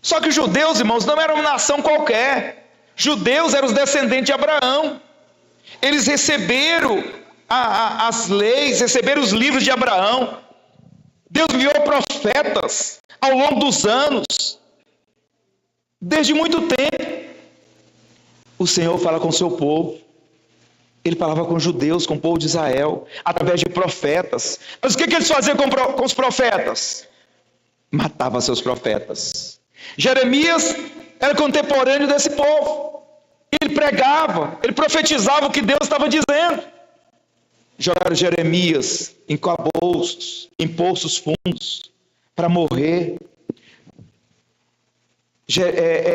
Só que os judeus, irmãos, não eram uma nação qualquer. Judeus eram os descendentes de Abraão. Eles receberam as leis, receberam os livros de Abraão. Deus enviou profetas ao longo dos anos. Desde muito tempo, o Senhor fala com o seu povo. Ele falava com os judeus, com o povo de Israel, através de profetas. Mas o que eles faziam com os profetas? Matavam seus profetas. Jeremias era contemporâneo desse povo. Ele pregava, ele profetizava o que Deus estava dizendo. Jogaram Jeremias em calabouços, em poços fundos, para morrer.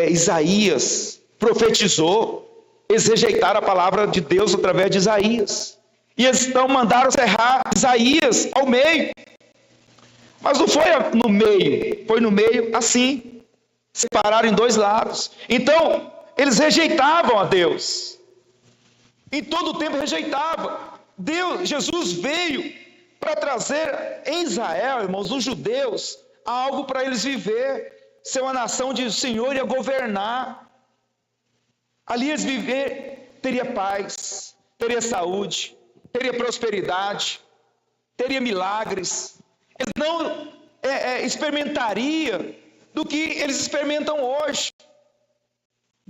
Isaías profetizou. Eles rejeitaram a palavra de Deus através de Isaías. E eles então mandaram serrar Isaías ao meio. Mas não foi no meio, foi no meio assim. Separaram em dois lados. Então, eles rejeitavam a Deus. Em todo o tempo rejeitavam. Jesus veio para trazer em Israel, irmãos, os judeus, algo para eles viver, ser uma nação de o Senhor ia governar. Ali eles viver, teria paz, teria saúde, teria prosperidade, teria milagres. Eles não experimentariam do que eles experimentam hoje.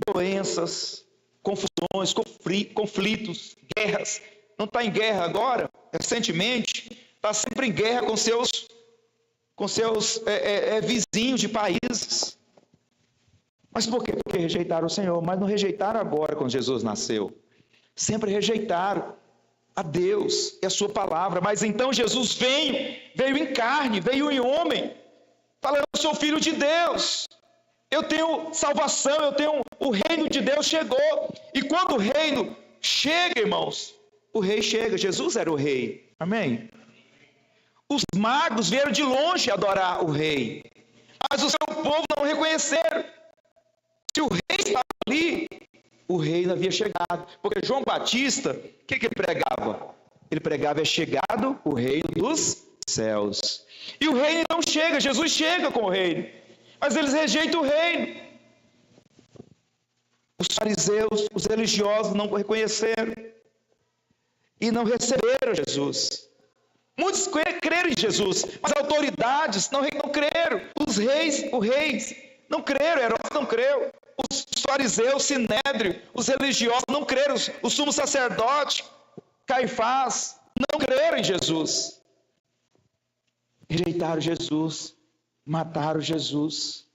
Doenças, confusões, conflitos, guerras. Não está em guerra agora, recentemente, está sempre em guerra com seus vizinhos de países. Mas por quê? Porque rejeitaram o Senhor, mas não rejeitaram agora quando Jesus nasceu. Sempre rejeitaram a Deus e a sua palavra. Mas então Jesus veio em carne, veio em homem, falando: eu sou filho de Deus, eu tenho salvação, o reino de Deus chegou. E quando o reino chega, irmãos, o rei chega. Jesus era o rei, amém? Os magos vieram de longe adorar o rei, mas o seu povo não reconheceram. Se o rei estava ali, o rei não havia chegado. Porque João Batista, o que ele pregava? Ele pregava: é chegado o reino dos céus. E o reino não chega, Jesus chega com o reino, mas eles rejeitam o reino. Os fariseus, os religiosos não reconheceram e não receberam Jesus. Muitos creram em Jesus, mas as autoridades não creram. Os reis não creram, Herodes não creu. Os fariseus, Sinédrio, os religiosos não creram. O sumo sacerdote, Caifás, não creram em Jesus. Rejeitaram Jesus, mataram Jesus.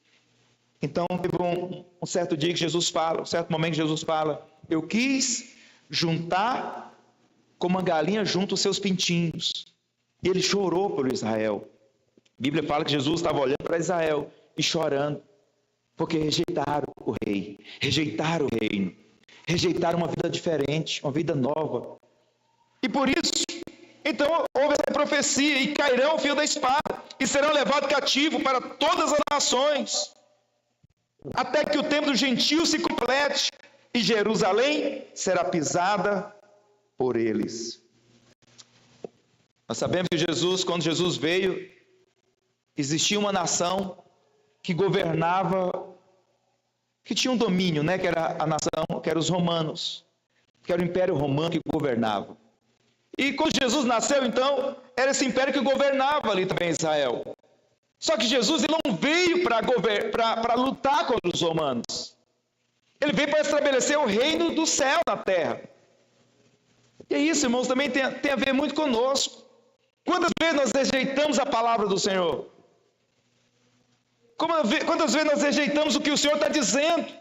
Então teve um certo dia que Jesus fala, um certo momento que Jesus fala: eu quis juntar como uma galinha junta os seus pintinhos. E ele chorou por Israel. A Bíblia fala que Jesus estava olhando para Israel e chorando, porque rejeitaram o rei, rejeitaram o reino, rejeitaram uma vida diferente, uma vida nova. E por isso, então houve essa profecia: e cairão o fio da espada, e serão levados cativos para todas as nações, até que o tempo dos gentios se complete, e Jerusalém será pisada por eles. Nós sabemos que quando Jesus veio, existia uma nação que governava, que tinha um domínio, que era a nação, que eram os romanos, que era o Império Romano que governava. E quando Jesus nasceu, então, era esse império que governava ali também Israel. Só que Jesus ele não veio para lutar contra os romanos. Ele veio para estabelecer o reino do céu na terra. E é isso, irmãos, também tem a ver muito conosco. Quantas vezes nós rejeitamos a palavra do Senhor? Quantas vezes nós rejeitamos o que o Senhor está dizendo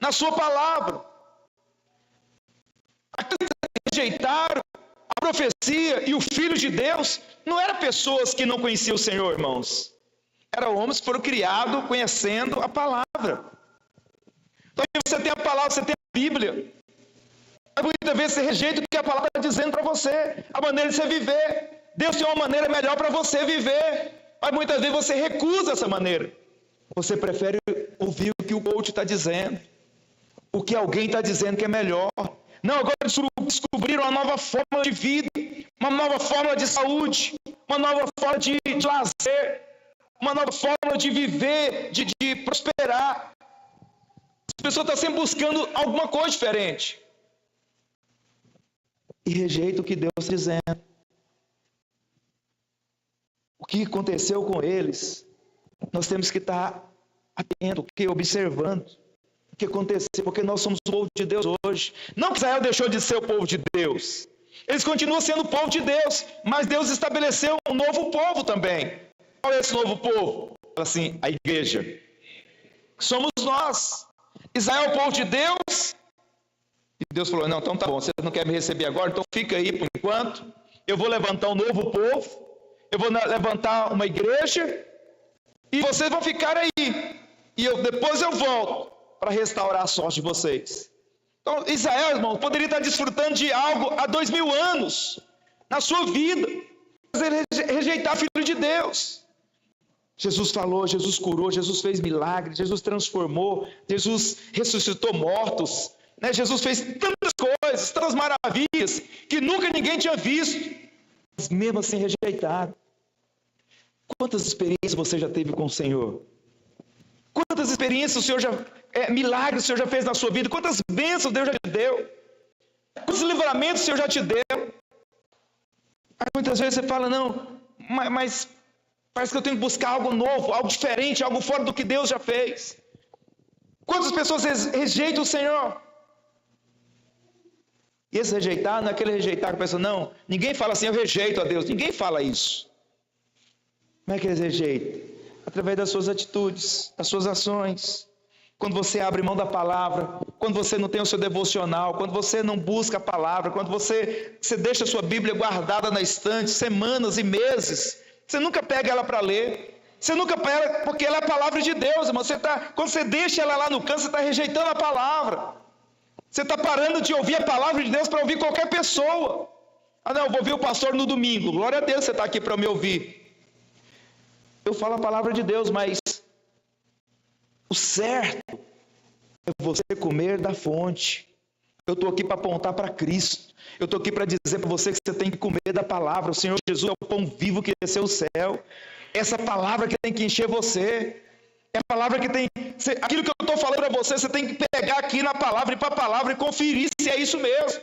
na sua palavra? Aqueles que rejeitaram a profecia e o Filho de Deus não eram pessoas que não conheciam o Senhor, irmãos. Eram homens que foram criados conhecendo a palavra. Então você tem a palavra, você tem a Bíblia. Mas muitas vezes você rejeita o que a palavra está dizendo para você, a maneira de você viver. Deus tem uma maneira melhor para você viver, mas muitas vezes você recusa essa maneira. Você prefere ouvir o que o coach está dizendo, o que alguém está dizendo que é melhor. Não, agora descobriram uma nova forma de vida, uma nova forma de saúde, uma nova forma de lazer. uma nova forma de viver, de prosperar. As pessoas estão sempre buscando alguma coisa diferente. E rejeita o que Deus está dizendo. O que aconteceu com eles, nós temos que estar atentos, observando o que aconteceu, porque nós somos o povo de Deus hoje. Não que Israel deixou de ser o povo de Deus. Eles continuam sendo o povo de Deus, mas Deus estabeleceu um novo povo também. Qual é esse novo povo? Assim, a igreja. Somos nós. Israel é o povo de Deus. E Deus falou, não, então tá bom, você não quer me receber agora, então fica aí por enquanto. Eu vou levantar um novo povo. Eu vou levantar uma igreja. E vocês vão ficar aí. E depois eu volto para restaurar a sorte de vocês. Então, Israel, irmão, poderia estar desfrutando de algo há 2000 anos na sua vida. Mas ele rejeitar o Filho de Deus. Jesus falou, Jesus curou, Jesus fez milagres, Jesus transformou, Jesus ressuscitou mortos, né? Jesus fez tantas coisas, tantas maravilhas, que nunca ninguém tinha visto, mas mesmo assim rejeitaram. Quantas experiências você já teve com o Senhor? Quantas experiências o Senhor milagres o Senhor já fez na sua vida? Quantas bênçãos Deus já te deu? Quantos livramentos o Senhor já te deu? Aí muitas vezes você fala, não, mas parece que eu tenho que buscar algo novo, algo diferente, algo fora do que Deus já fez. Quantas pessoas rejeitam o Senhor? E esse rejeitar não é aquele rejeitar que a pessoa, não, ninguém fala assim, eu rejeito a Deus, ninguém fala isso. Como é que eles rejeitam? Através das suas atitudes, das suas ações. Quando você abre mão da palavra, quando você não tem o seu devocional, quando você não busca a palavra, quando você deixa a sua Bíblia guardada na estante, semanas e meses, você nunca pega ela para ler, você nunca pega, porque ela é a palavra de Deus, irmão. Quando você deixa ela lá no canto, você está rejeitando a palavra, você está parando de ouvir a palavra de Deus para ouvir qualquer pessoa. Ah não, eu vou ouvir o pastor no domingo, glória a Deus, você está aqui para me ouvir. Eu falo a palavra de Deus, mas o certo é você comer da fonte. Eu estou aqui para apontar para Cristo. Eu estou aqui para dizer para você que você tem que comer da palavra. O Senhor Jesus é o pão vivo que desceu do céu. Essa palavra que tem que encher você. É a palavra que tem... Aquilo que eu estou falando para você, você tem que pegar aqui na palavra, ir para a palavra e conferir se é isso mesmo.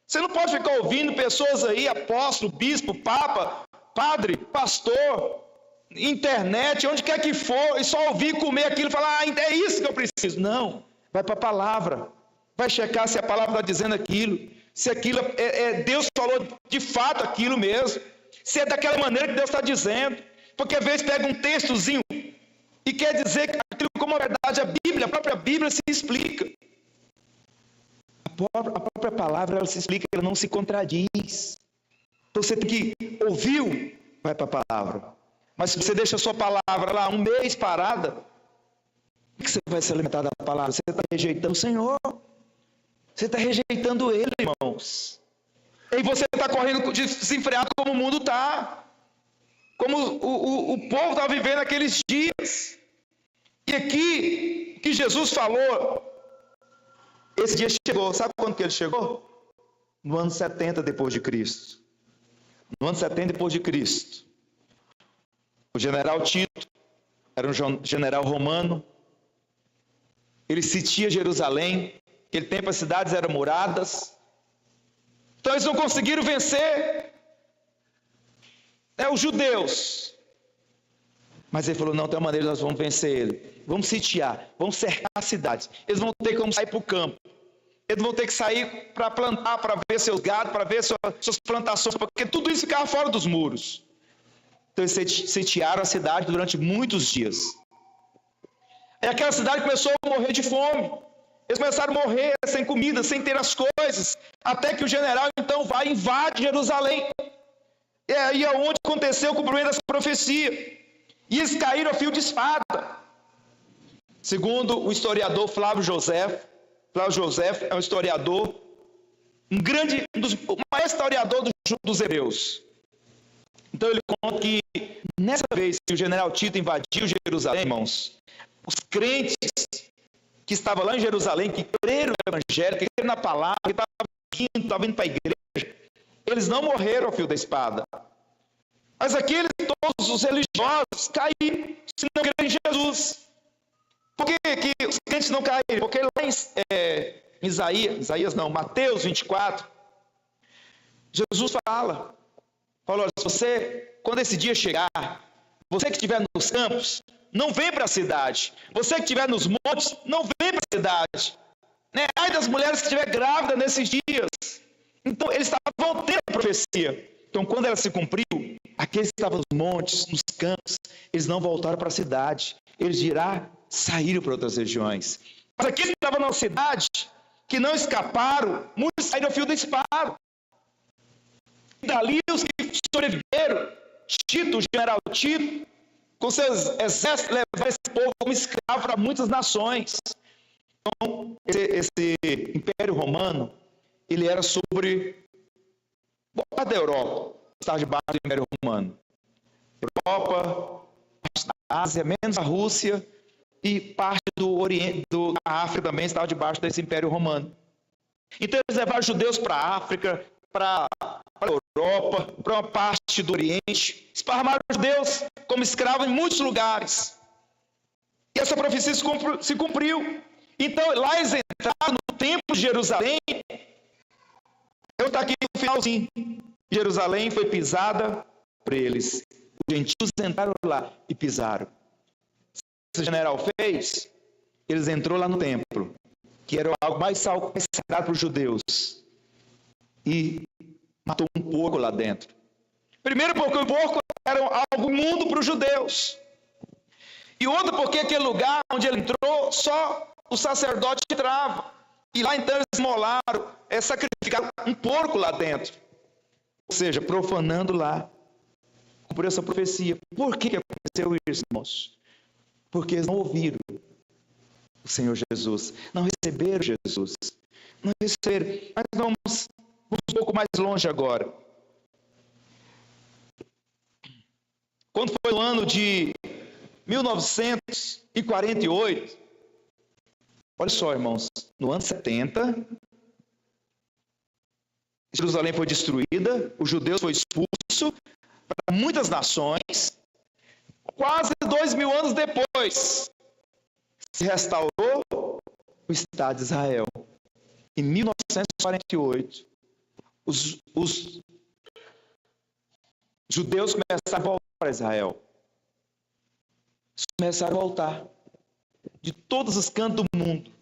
Você não pode ficar ouvindo pessoas aí, apóstolo, bispo, papa, padre, pastor... internet, onde quer que for, e só ouvir comer aquilo e falar, é isso que eu preciso. Não, vai para a palavra, vai checar se a palavra está dizendo aquilo, se aquilo Deus falou de fato aquilo mesmo, se é daquela maneira que Deus está dizendo, porque às vezes pega um textozinho e quer dizer que aquilo como a verdade, a própria Bíblia se explica. A própria palavra, ela se explica, ela não se contradiz. Então você tem que ouvir, vai para a palavra. Mas se você deixa a sua palavra lá um mês parada, como que você vai se alimentar da palavra? Você está rejeitando o Senhor. Você está rejeitando Ele, irmãos. E você está correndo desenfreado como o mundo está. Como o povo está vivendo naqueles dias. E aqui, o que Jesus falou, esse dia chegou. Sabe quando que ele chegou? No ano 70 depois de Cristo. No ano 70 depois de Cristo. O general Tito era um general romano, ele sitia Jerusalém, naquele tempo as cidades eram muradas, então eles não conseguiram vencer os judeus, mas ele falou, não, tem uma maneira nós vamos vencer ele, vamos sitiar, vamos cercar as cidades, eles vão ter como sair para o campo, eles vão ter que sair para plantar, para ver seus gados, para ver suas plantações, porque tudo isso ficava fora dos muros. Então eles sitiaram a cidade durante muitos dias. E aquela cidade começou a morrer de fome. Eles começaram a morrer sem comida, sem ter as coisas. Até que o general então vai e invade Jerusalém. E aí é onde aconteceu o cumprimento dessa profecia. E eles caíram a fio de espada. Segundo o historiador Flávio José é um historiador, o maior historiador dos hebreus. Então ele conta que nessa vez que o general Tito invadiu Jerusalém, irmãos, os crentes que estavam lá em Jerusalém, que creram no Evangelho, que creram na palavra, que estavam vindo para a igreja, eles não morreram ao fio da espada. Mas aqueles, todos os religiosos, caíram se não crerem em Jesus. Por que os crentes não caíram? Porque lá em Mateus 24, Jesus falou, olha, quando esse dia chegar, você que estiver nos campos, não vem para a cidade. Você que estiver nos montes, não vem para a cidade. Ai das mulheres que estiver grávida nesses dias. Então, eles estavam tendo a profecia. Então, quando ela se cumpriu, aqueles que estavam nos montes, nos campos, eles não voltaram para a cidade. Eles saíram para outras regiões. Mas aqueles que estavam na cidade, que não escaparam, muitos saíram ao fio da espada. E dali os que sobreviveram, Tito, o general Tito, com seus exércitos, levaram esse povo como escravo para muitas nações. Então, esse Império Romano, ele era sobre boa parte da Europa, estava debaixo do Império Romano. Europa, parte da Ásia, menos a Rússia, e parte do Oriente, da África também estava debaixo desse Império Romano. Então eles levaram judeus para a África, para a Europa, para uma parte do Oriente, esparramaram judeus como escravos em muitos lugares. E essa profecia se cumpriu. Então lá eles entraram no templo de Jerusalém. Eu estou aqui no finalzinho. Jerusalém foi pisada por eles. Os gentios entraram lá e pisaram. O que esse general fez? Eles entrou lá no templo, que era algo mais sagrado para os judeus, e matou um porco lá dentro. Primeiro porque o porco era algo imundo para os judeus. E outro porque aquele lugar onde ele entrou, só o sacerdote entrava. E lá então eles imolaram, sacrificaram um porco lá dentro. Ou seja, profanando lá. Cumpriu essa profecia. Por que aconteceu isso, irmãos? Porque eles não ouviram o Senhor Jesus. Não receberam Jesus. Não receberam. Mas vamos um pouco mais longe agora. Quando foi o ano de 1948, olha só, irmãos, no ano 70, Jerusalém foi destruída, os judeus foram expulsos para muitas nações. Quase 2000 anos depois, se restaurou o Estado de Israel. Em 1948, os judeus começaram a voltar para Israel. Começaram a voltar de todos os cantos do mundo.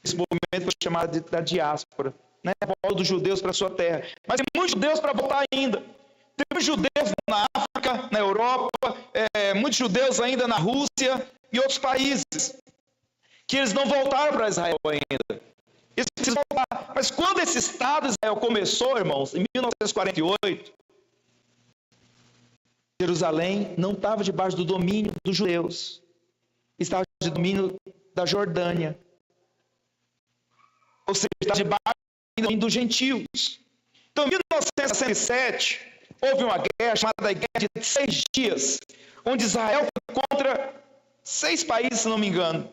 Esse movimento foi chamado da diáspora, né? A volta dos judeus para a sua terra. Mas tem muitos judeus para voltar ainda. Tem muitos judeus na África, na Europa, muitos judeus ainda na Rússia e outros países, que eles não voltaram para Israel ainda. Eles precisam voltar. Mas quando esse Estado de Israel começou, irmãos, em 1948, Jerusalém não estava debaixo do domínio dos judeus. Estava debaixo do domínio da Jordânia. Ou seja, estava debaixo do domínio dos gentios. Então, em 1967, houve uma guerra chamada Guerra de 6 Dias, onde Israel foi contra 6 países, se não me engano,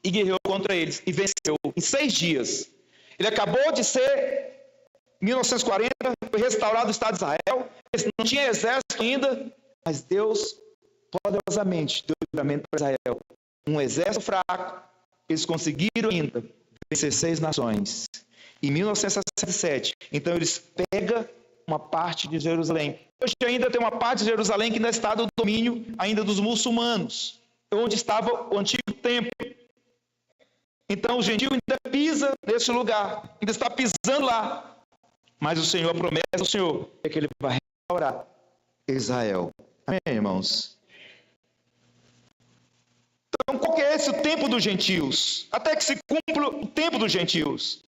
e guerreou contra eles, e venceu em 6 dias. Ele acabou de ser, em 1940, foi restaurado o Estado de Israel, eles não tinham exército ainda, mas Deus, poderosamente, deu livramento para Israel. Um exército fraco, eles conseguiram ainda vencer 6 nações. Em 1967, então eles pegam uma parte de Jerusalém. Hoje ainda tem uma parte de Jerusalém que ainda está no domínio ainda dos muçulmanos, onde estava o antigo templo. Então o gentio ainda pisa nesse lugar, ainda está pisando lá. Mas o Senhor, a promessa do Senhor é que Ele vai restaurar Israel. Amém, irmãos? Então qual que é esse o tempo dos gentios? Até que se cumpra o tempo dos gentios.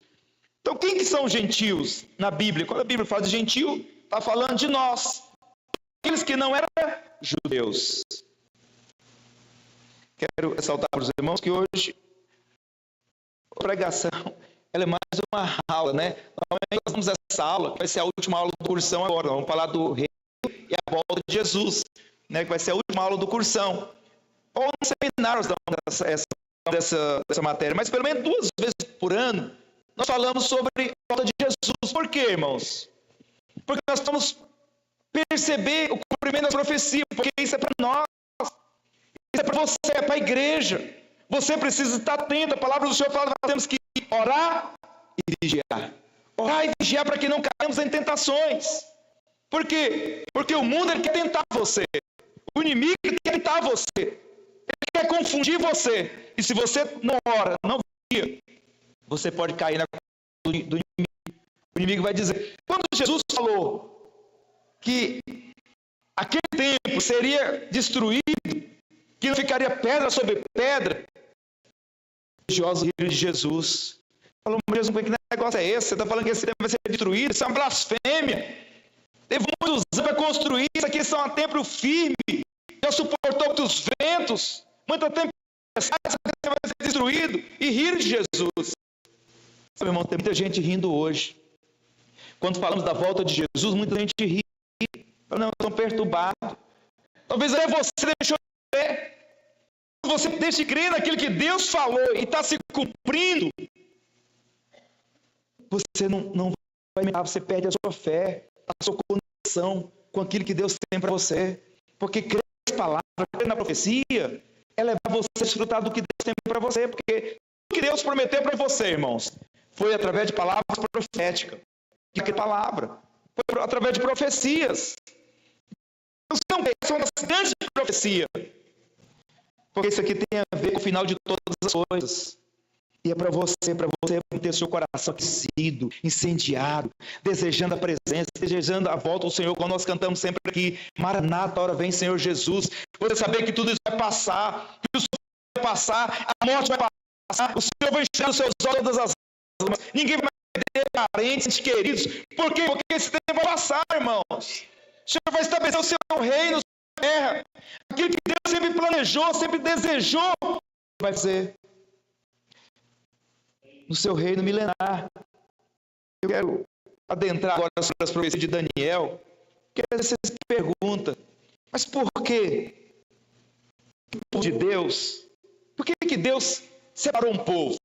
Então quem que são os gentios na Bíblia? Quando a Bíblia fala de gentio, está falando de nós. Aqueles que não eram judeus. Quero ressaltar para os irmãos que hoje a pregação ela é mais uma aula, né? Normalmente nós temos essa aula, que vai ser a última aula do cursão agora. Vamos falar do reino e a volta de Jesus, né? Que vai ser a última aula do cursão. Ou no seminário nós damos dessa matéria, mas pelo menos 2 vezes por ano nós falamos sobre a volta de Jesus. Por quê, irmãos? Porque nós vamos perceber o cumprimento das profecias, porque isso é para nós, isso é para você, é para a igreja. Você precisa estar atento. A palavra do Senhor fala que nós temos que orar e vigiar. Orar e vigiar para que não caímos em tentações. Por quê? Porque o mundo ele quer tentar você. O inimigo quer tentar você. Ele quer confundir você. E se você não ora, não vigia, você pode cair na do inimigo. O inimigo vai dizer, quando Jesus falou que aquele templo seria destruído, que não ficaria pedra sobre pedra, os religiosos riram de Jesus. Falou, Jesus, que negócio é esse? Você está falando que esse templo vai ser destruído? Isso é uma blasfêmia. Teve muitos anos para construir, isso aqui é um templo firme, já suportou muitos ventos, muita tempestade, esse templo vai ser destruído. E riram de Jesus. Meu irmão, tem muita gente rindo hoje. Quando falamos da volta de Jesus, muita gente ri. Não, estão perturbados. Talvez até você deixou de crer. Você deixe de crer naquilo que Deus falou e está se cumprindo. Você não vai melhorar, você perde a sua fé, a sua conexão com aquilo que Deus tem para você. Porque crer nas palavras, crer na profecia, é levar você a desfrutar do que Deus tem para você. Porque o que Deus prometeu para você, irmãos, foi através de palavras proféticas. Que palavra? Foi através de profecias. São das grandes profecias. Porque isso aqui tem a ver com o final de todas as coisas. E é para você ter seu coração aquecido, incendiado, desejando a presença, desejando a volta do Senhor, como nós cantamos sempre aqui. Maranata, hora vem, Senhor Jesus. Você saber que tudo isso vai passar, que o Senhor vai passar, a morte vai passar, o Senhor vai encher os seus olhos todas as almas. Ninguém vai perder parentes, queridos. Por quê? Porque esse tempo vai passar, irmãos. O Senhor vai estabelecer o seu reino na terra. Aquilo que Deus sempre planejou, sempre desejou, vai fazer no seu reino milenar. Eu quero adentrar agora sobre as profecias de Daniel. Porque às vezes você se pergunta, mas por quê? O povo de Deus, por que Deus separou um povo?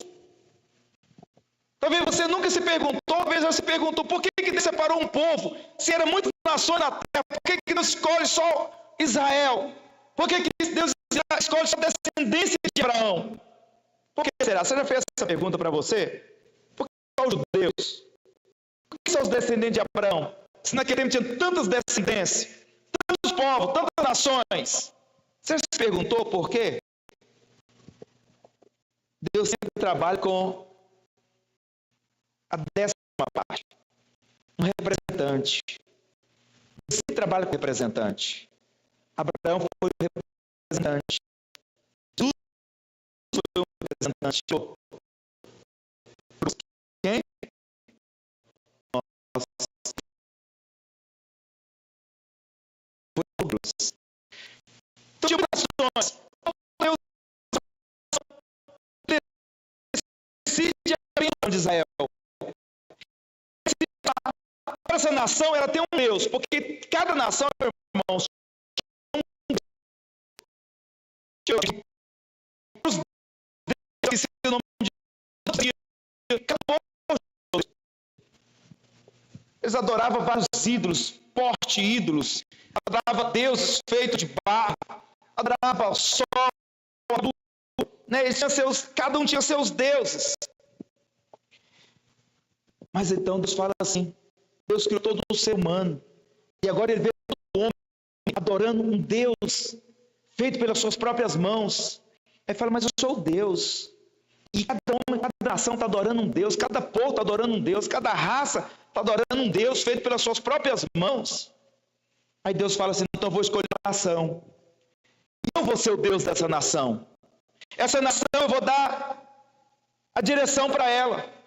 Talvez você nunca se perguntou, talvez você se perguntou, por que Deus separou um povo? Se eram muitas nações na terra, por que Deus escolhe só Israel? Por que Deus escolhe só a descendência de Abraão? Por que será? Você já fez essa pergunta para você? Por que só os judeus? Por que só os descendentes de Abraão? Se naquele tempo tinha tantas descendências, tantos povos, tantas nações. Você se perguntou por quê? Deus sempre trabalha com a 10ª parte. Um representante. Deus sempre trabalha com representante. Abraão foi o representante. Jesus foi o representante. Quem? Nós. Foi Deus. Então, tipo de nações, Deus decide a bênção de Israel. Essa nação, ela tem um Deus, porque cada nação, irmãos, os deuses, o nome de Deus, eles adoravam vários ídolos, porte ídolos, adoravam deuses feitos de barro, adoravam o sol, né? Eles tinham cada um tinha seus deuses. Mas então Deus fala assim, Deus criou todo o ser humano, e agora ele vê todo homem adorando um Deus feito pelas suas próprias mãos. Aí fala, mas eu sou o Deus, e cada homem, cada nação está adorando um Deus, cada povo está adorando um Deus, cada raça está adorando um Deus feito pelas suas próprias mãos. Aí Deus fala assim, então eu vou escolher uma nação, e eu vou ser o Deus dessa nação. Essa nação eu vou dar a direção para ela.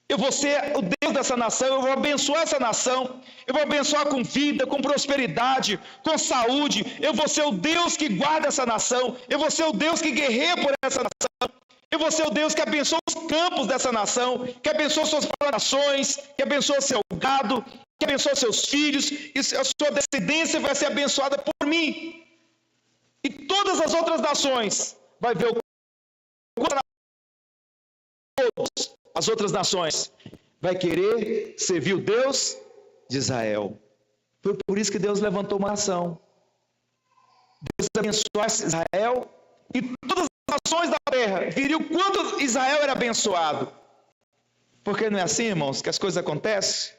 Eu vou ser o Deus dessa nação, eu vou abençoar essa nação, eu vou abençoar com vida, com prosperidade, com saúde, eu vou ser o Deus que guarda essa nação, eu vou ser o Deus que guerreia por essa nação, eu vou ser o Deus que abençoa os campos dessa nação, que abençoa suas plantações, que abençoa seu gado, que abençoa seus filhos, e a sua descendência vai ser abençoada por mim. E todas as outras nações vai ver o todos. As outras nações vai querer servir o Deus de Israel. Foi por isso que Deus levantou uma nação. Deus abençoasse Israel e todas as nações da terra viriam quanto Israel era abençoado. Porque não é assim, irmãos, que as coisas acontecem?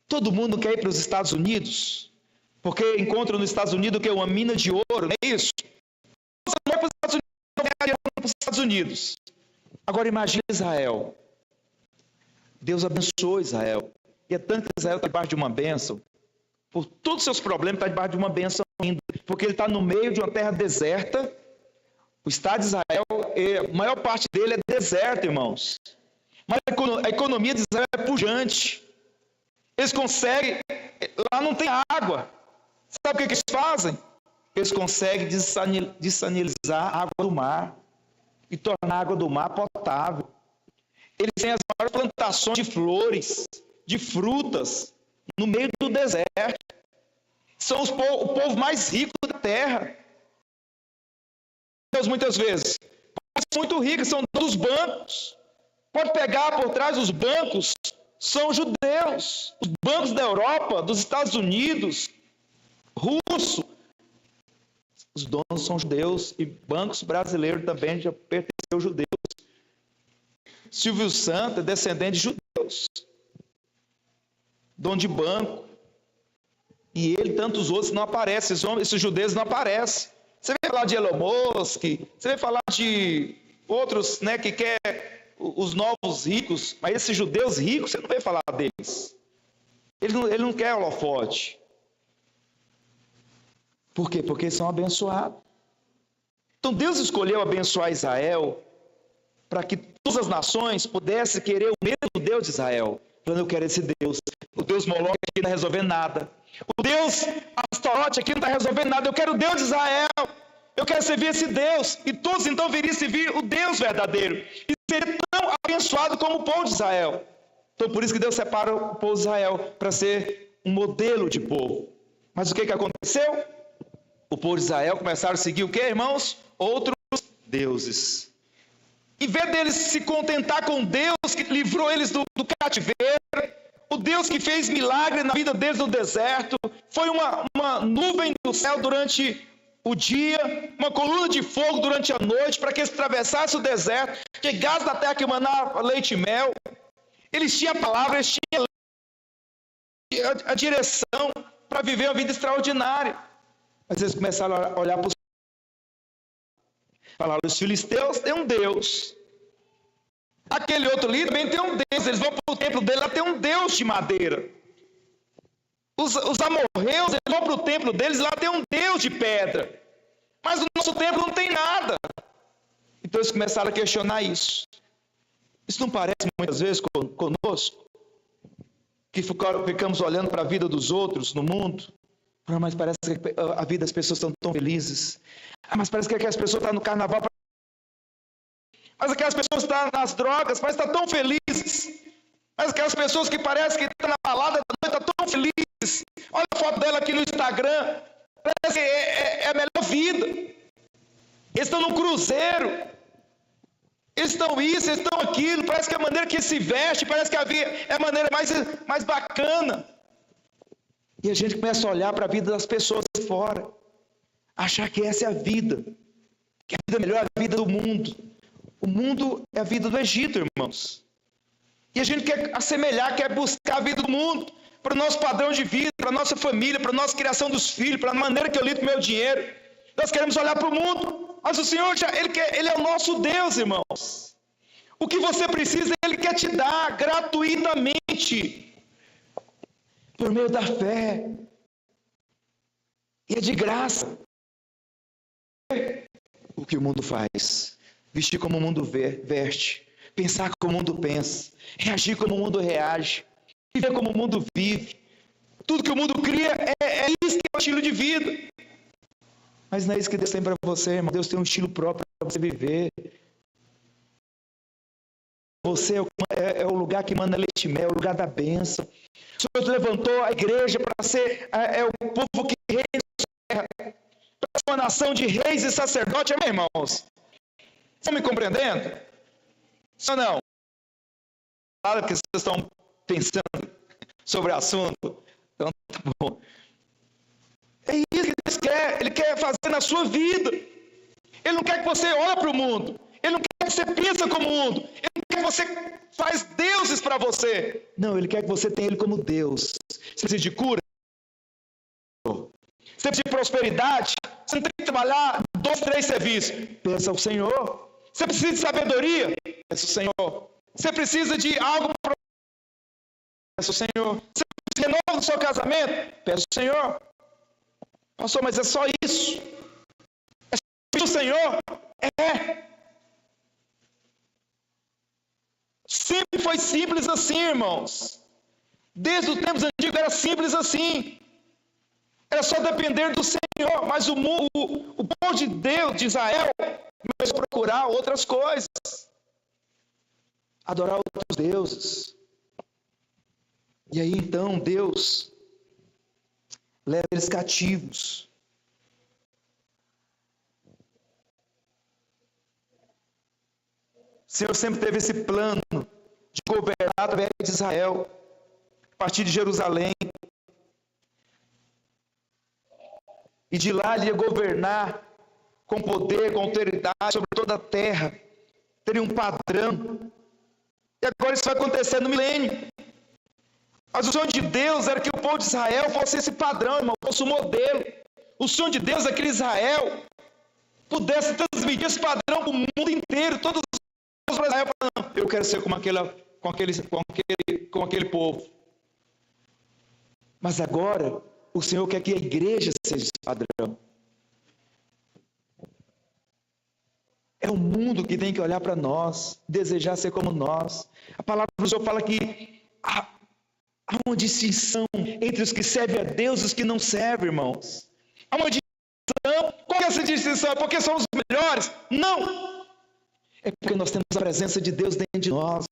Todo mundo quer ir para os Estados Unidos, porque encontra nos Estados Unidos que é uma mina de ouro, não é isso? Você não vai para os Estados Unidos. Agora imagine Israel. Deus abençoou Israel. E é tanto que Israel está debaixo de uma bênção. Por todos os seus problemas, está debaixo de uma bênção ainda. Porque ele está no meio de uma terra deserta. O estado de Israel, a maior parte dele é deserto, irmãos. Mas a economia de Israel é pujante. Eles conseguem, lá não tem água. Sabe o que eles fazem? Eles conseguem dessalinizar a água do mar e tornar a água do mar potável. Eles têm as maiores plantações de flores, de frutas, no meio do deserto. São o povo mais rico da terra. Deus, muitas vezes, são muito ricos, são dos bancos. Pode pegar por trás os bancos, são judeus. Os bancos da Europa, dos Estados Unidos, russo. Os donos são judeus e bancos brasileiros também já pertenceu aos judeus. Silvio Santos é descendente de judeus. Dono de banco. E ele, tantos outros, não aparecem. Esses judeus não aparecem. Você vai falar de Elon Musk, você vai falar de outros, né, que quer os novos ricos, mas esses judeus ricos, você não vai falar deles. Ele não quer holofote. Por quê? Porque eles são abençoados. Então Deus escolheu abençoar Israel para que todas as nações pudessem querer o mesmo Deus de Israel. Falando, eu quero esse Deus. O Deus Moloque aqui não está resolvendo nada. O Deus Astarote aqui não está resolvendo nada. Eu quero o Deus de Israel. Eu quero servir esse Deus. E todos então viriam servir o Deus verdadeiro. E ser tão abençoado como o povo de Israel. Então por isso que Deus separa o povo de Israel para ser um modelo de povo. Mas o que aconteceu? O povo de Israel começaram a seguir o que, irmãos? Outros deuses. Em vez deles se contentar com Deus que livrou eles do cativeiro, o Deus que fez milagre na vida deles no deserto, foi uma nuvem do céu durante o dia, uma coluna de fogo durante a noite, para que eles atravessassem o deserto, chegassem na terra que manava leite e mel. Eles tinham a palavra, eles tinham a direção para viver uma vida extraordinária. Mas eles começaram a olhar para os... Falaram, os filisteus têm um Deus. Aquele outro ali também tem um Deus. Eles vão para o templo dele, lá tem um Deus de madeira. Os amorreus, eles vão para o templo deles, lá tem um Deus de pedra. Mas o nosso templo não tem nada. Então eles começaram a questionar isso. Isso não parece muitas vezes conosco? Que ficamos olhando para a vida dos outros no mundo? Mas parece que a vida das pessoas estão tão felizes. Mas parece que aquelas pessoas estão no carnaval. Mas aquelas pessoas estão nas drogas, mas estão tão felizes. Mas aquelas pessoas que parecem que estão na balada da noite, estão tão felizes. Olha a foto dela aqui no Instagram. Parece que é a melhor vida. Eles estão num cruzeiro. Eles estão isso, eles estão aquilo. Parece que a maneira que se veste, parece que é a maneira mais bacana. E a gente começa a olhar para a vida das pessoas de fora, achar que essa é a vida, que a vida melhor é a vida do mundo. O mundo é a vida do Egito, irmãos. E a gente quer assemelhar, quer buscar a vida do mundo, para o nosso padrão de vida, para a nossa família, para a nossa criação dos filhos, para a maneira que eu lido com o meu dinheiro. Nós queremos olhar para o mundo, mas o Senhor, Ele é o nosso Deus, irmãos. O que você precisa, Ele quer te dar gratuitamente. Por meio da fé. E é de graça. O que o mundo faz. Vestir como o mundo veste. Pensar como o mundo pensa. Reagir como o mundo reage. Viver como o mundo vive. Tudo que o mundo cria é isso que é o estilo de vida. Mas não é isso que Deus tem para você, irmão. Deus tem um estilo próprio para você viver. Você é o lugar que manda leite e mel, é o lugar da bênção. O Senhor levantou a igreja para ser o povo que reina na terra, para ser uma nação de reis e sacerdotes, amém, irmãos? Estão me compreendendo? Sim ou não? Claro que vocês estão pensando sobre o assunto. Então, tá bom. É isso que Deus quer. Ele quer fazer na sua vida. Ele não quer que você olhe para o mundo. Ele não quer que você pense como o mundo. Ele não quer que você faz deuses para você. Não, Ele quer que você tenha Ele como Deus. Você precisa de cura? Você precisa de prosperidade? Você não tem que trabalhar 2, 3 serviços. Peça ao Senhor. Você precisa de sabedoria? Peça ao Senhor. Você precisa de algo para... Peça ao Senhor. Você precisa de renovo no seu casamento? Peça ao Senhor. Pastor, mas é só isso? É só o Senhor? É. Sempre foi simples assim, irmãos. Desde os tempos antigos era simples assim. Era só depender do Senhor. Mas o povo de Deus, de Israel, começou a procurar outras coisas. Adorar outros deuses. E aí então Deus leva eles cativos. O Senhor sempre teve esse plano de governar através de Israel, a partir de Jerusalém. E de lá ele ia governar com poder, com autoridade sobre toda a terra. Teria um padrão. E agora isso vai acontecer no milênio. Mas o sonho de Deus era que o povo de Israel fosse esse padrão, irmão, fosse o modelo. O sonho de Deus é que Israel pudesse transmitir esse padrão para o mundo inteiro. Todos os Israel falando, eu quero ser como aquele povo. Mas agora, o Senhor quer que a igreja seja esse padrão. É o mundo que tem que olhar para nós, desejar ser como nós. A palavra do Senhor fala que há uma distinção entre os que servem a Deus e os que não servem, irmãos. Há uma distinção. Qual é essa distinção? É porque somos melhores? Não! É porque nós temos a presença de Deus dentro de nós.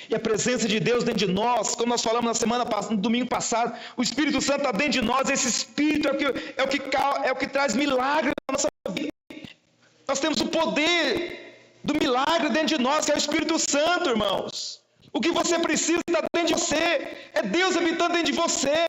E a presença de Deus dentro de nós, como nós falamos na semana passada, no domingo passado, o Espírito Santo está dentro de nós. Esse Espírito é o que traz milagre na nossa vida. Nós temos o poder do milagre dentro de nós, que é o Espírito Santo, irmãos. O que você precisa está dentro de você. É Deus habitando dentro de você.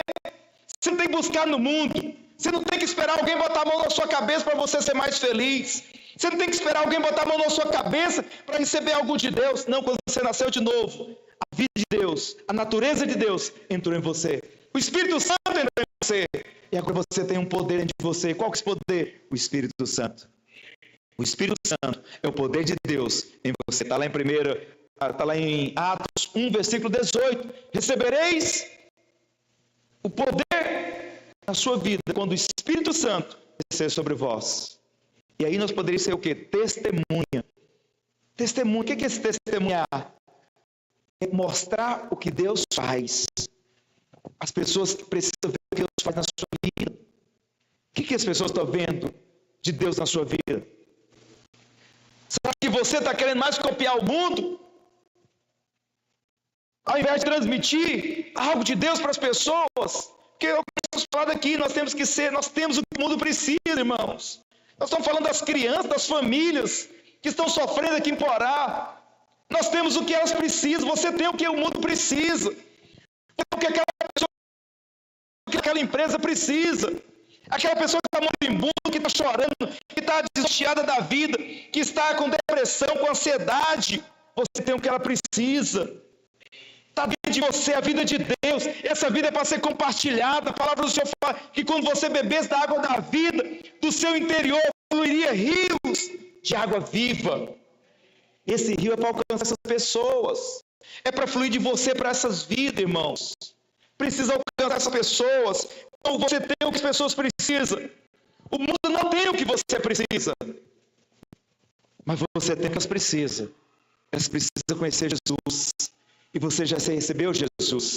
Você não tem que buscar no mundo. Você não tem que esperar alguém botar a mão na sua cabeça para você ser mais feliz. Você não tem que esperar alguém botar a mão na sua cabeça para receber algo de Deus. Não, quando você nasceu de novo, a vida de Deus, a natureza de Deus entrou em você. O Espírito Santo entrou em você. E agora você tem um poder dentro de você. Qual que é esse poder? O Espírito Santo. O Espírito Santo é o poder de Deus em você. Está lá em Atos 1, versículo 18. Recebereis o poder na sua vida quando o Espírito Santo descer sobre vós. E aí nós poderíamos ser o quê? Testemunha. Testemunha. O que é esse testemunhar? É mostrar o que Deus faz. As pessoas precisam ver o que Deus faz na sua vida. O que as pessoas estão vendo de Deus na sua vida? Será que você está querendo mais copiar o mundo? Ao invés de transmitir algo de Deus para as pessoas? Porque eu quero falar daqui, nós temos o que o mundo precisa, irmãos. Nós estamos falando das crianças, das famílias que estão sofrendo aqui em Porá. Nós temos o que elas precisam, você tem o que o mundo precisa. O que aquela empresa precisa. Aquela pessoa que está moribunda, que está chorando, que está desesperada da vida, que está com depressão, com ansiedade. Você tem o que ela precisa. Está dentro de você a vida de Deus. Essa vida é para ser compartilhada. A palavra do Senhor fala que quando você bebesse da água da vida, do seu interior fluiria rios de água viva. Esse rio é para alcançar essas pessoas. É para fluir de você para essas vidas, irmãos. Precisa alcançar essas pessoas. Ou você tem o que as pessoas precisam. O mundo não tem o que você precisa. Mas você tem o que elas precisam. Elas precisam conhecer Jesus. E você já recebeu Jesus.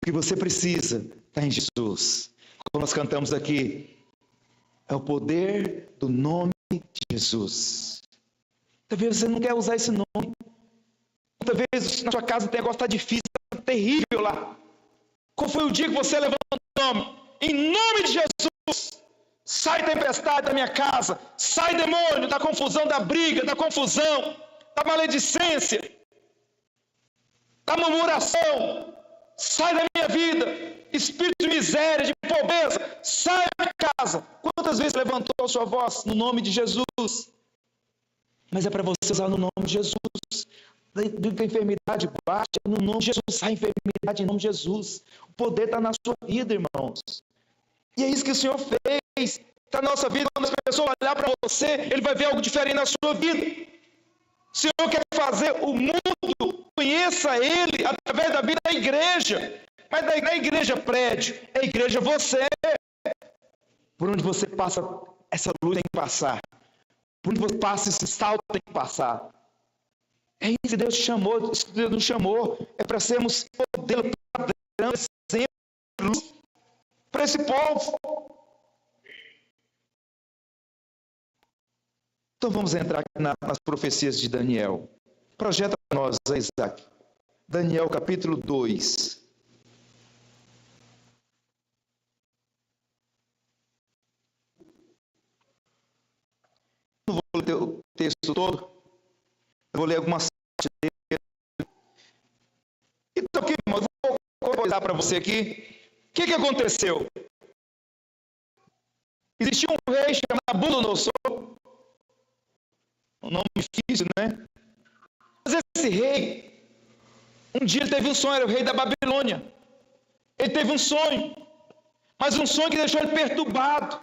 O que você precisa está em Jesus. Como nós cantamos aqui, é o poder do nome de Jesus. Talvez você não quer usar esse nome. Talvez na sua casa o negócio está difícil, está terrível lá. Qual foi o dia que você levantou o nome? Em nome de Jesus, sai tempestade da minha casa, sai demônio da confusão, da briga, da confusão, da maledicência, da murmuração. sai da minha vida, espírito de miséria, de pobreza, sai da minha casa. Quantas vezes levantou a sua voz no nome de Jesus? Mas é para você usar no nome de Jesus. Da enfermidade baixa, no nome de Jesus, sai a enfermidade em nome de Jesus. O poder está na sua vida, irmãos. E é isso que o Senhor fez. Está na nossa vida, quando as pessoas olhar para você, ele vai ver algo diferente na sua vida. O Senhor quer fazer o mundo conheça Ele através da vida da igreja. Mas não é igreja prédio, é igreja você. Por onde você passa, essa luz tem que passar. Por onde você passa, esse salto tem que passar. É isso que Deus te chamou, isso que Deus nos chamou. É para sermos modelo, padrão, exemplo para esse povo. Então vamos entrar aqui nas profecias de Daniel. Projeta para nós, Isaac. Daniel capítulo 2. Não vou ler o texto todo. Eu vou ler algumas partes dele. Então, aqui, irmão, eu vou coisar para você aqui. O que aconteceu? Existia um rei chamado Nabucodonosor. Um nome difícil, né? Mas esse rei, um dia ele teve um sonho, era o rei da Babilônia. Ele teve um sonho, mas um sonho que deixou ele perturbado.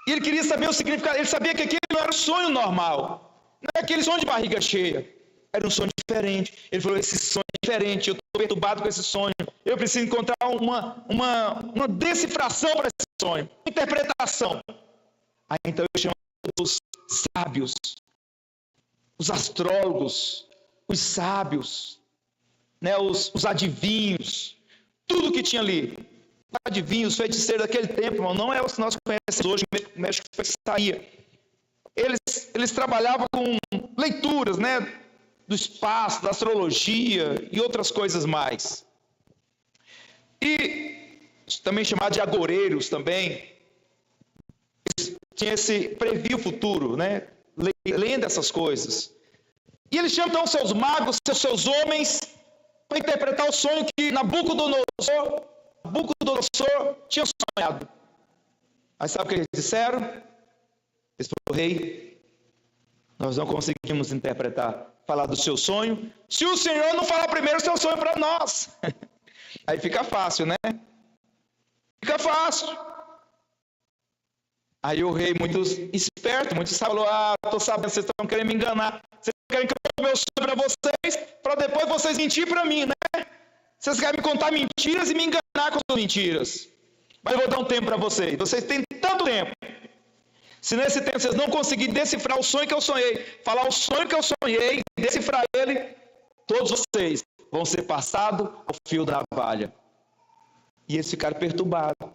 E ele queria saber o significado, ele sabia que aquele não era um sonho normal. Não é aquele sonho de barriga cheia. Era um sonho diferente. Ele falou, esse sonho é diferente, eu estou perturbado com esse sonho. Eu preciso encontrar uma decifração para esse sonho, uma interpretação. Aí então eu chamo os sábios, os astrólogos, os sábios, né, os adivinhos, tudo que tinha ali. Adivinhos, feiticeiros daquele tempo, irmão, não é o que nós conhecemos hoje, mexe com feitiçaria. Eles trabalhavam com leituras, né, do espaço, da astrologia e outras coisas mais. E também chamado de agoreiros também. Tinha previa o futuro, né? Lendo essas coisas. E ele chama então seus magos, seus homens, para interpretar o sonho que Nabucodonosor tinha sonhado. Aí sabe o que eles disseram? Eles falaram, rei, nós não conseguimos falar do seu sonho, se o Senhor não falar primeiro o seu sonho para nós. Aí fica fácil, né? Fica fácil. Aí o rei, muito esperto, muito sábio, falou, estou sabendo, vocês estão querendo me enganar. Vocês querem que eu dê o meu sonho para vocês, para depois vocês mentir para mim, né? Vocês querem me contar mentiras e me enganar com as mentiras. Mas eu vou dar um tempo para vocês. Vocês têm tanto tempo. Se nesse tempo vocês não conseguirem decifrar o sonho que eu sonhei, falar o sonho que eu sonhei, decifrar ele, todos vocês vão ser passados ao fio da navalha. E eles ficaram perturbados.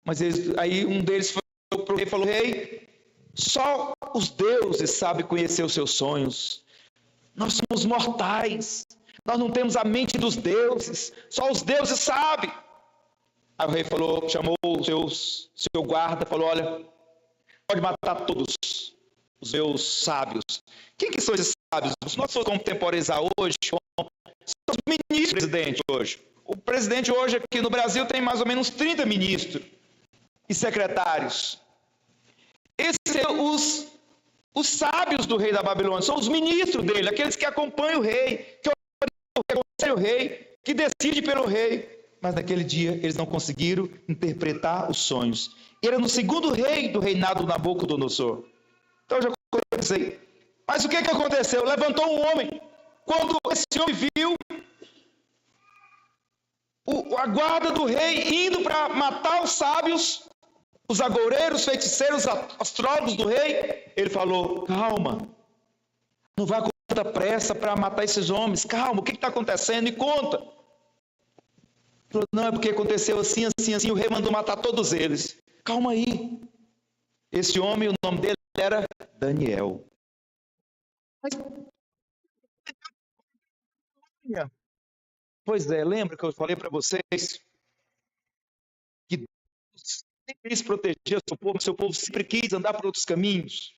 Mas aí um deles foi para o rei e falou, rei, só os deuses sabem conhecer os seus sonhos. Nós somos mortais. Nós não temos a mente dos deuses. Só os deuses sabem. Aí o rei falou, chamou o seu guarda, falou, olha, pode matar todos os meus sábios. Quem que são esses sábios? Se nós formos contemporizar hoje, são os ministros do presidente hoje. O presidente hoje aqui no Brasil tem mais ou menos 30 ministros e secretários. Esses são os sábios do rei da Babilônia, são os ministros dele, aqueles que acompanham o rei, que aconselham o rei, que decidem pelo rei. Mas naquele dia eles não conseguiram interpretar os sonhos. Era no segundo rei do reinado do Nabucodonosor. Então eu já comecei. Mas o que aconteceu? Levantou um homem. Quando esse homem viu a guarda do rei indo para matar os sábios, os agoureiros, feiticeiros, astrólogos do rei, ele falou, calma, não vai com tanta pressa para matar esses homens, calma, o que está acontecendo? E conta. Ele falou, não, é porque aconteceu assim, assim, assim, o rei mandou matar todos eles. Calma aí. Esse homem, o nome dele era Daniel. Pois é, lembra que eu falei para vocês que Deus sempre quis proteger o seu povo sempre quis andar por outros caminhos.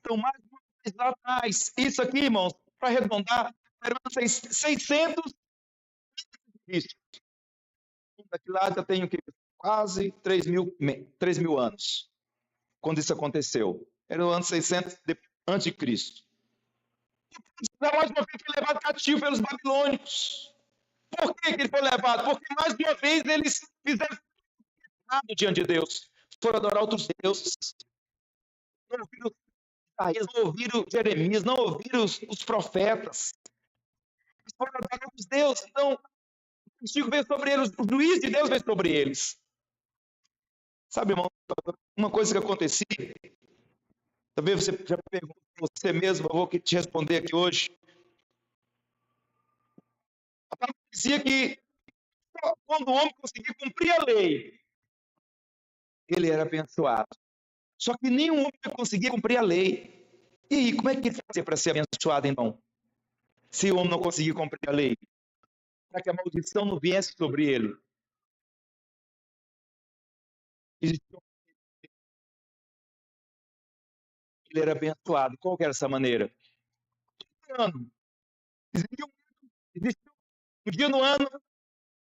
Então, mais uma vez lá atrás, isso aqui, irmãos, para arredondar, eram 600 Cristo. Daqui lá já tem o quê? Quase 3.000 anos, quando isso aconteceu. Era o ano 600 antes de Cristo. Mais uma vez foi levado cativo pelos babilônicos. Por que ele foi levado? Porque mais uma vez eles fizeram nada diante de Deus. Foram adorar outros deuses. Não ouviram Isaías, não ouviram Jeremias, não ouviram os profetas. Eles foram adorar outros deuses. Então, o castigo veio sobre eles, o juiz de Deus veio sobre eles. Sabe, irmão, uma coisa que acontecia, talvez você já perguntou para você mesmo, eu vou te responder aqui hoje. A palavra dizia que quando o homem conseguia cumprir a lei, ele era abençoado. Só que nenhum homem conseguia cumprir a lei. E aí, como é que ele fazia para ser abençoado, então? Se o homem não conseguia cumprir a lei? Para que a maldição não viesse sobre ele. Ele era abençoado. Qual que era essa maneira? Existia um dia no ano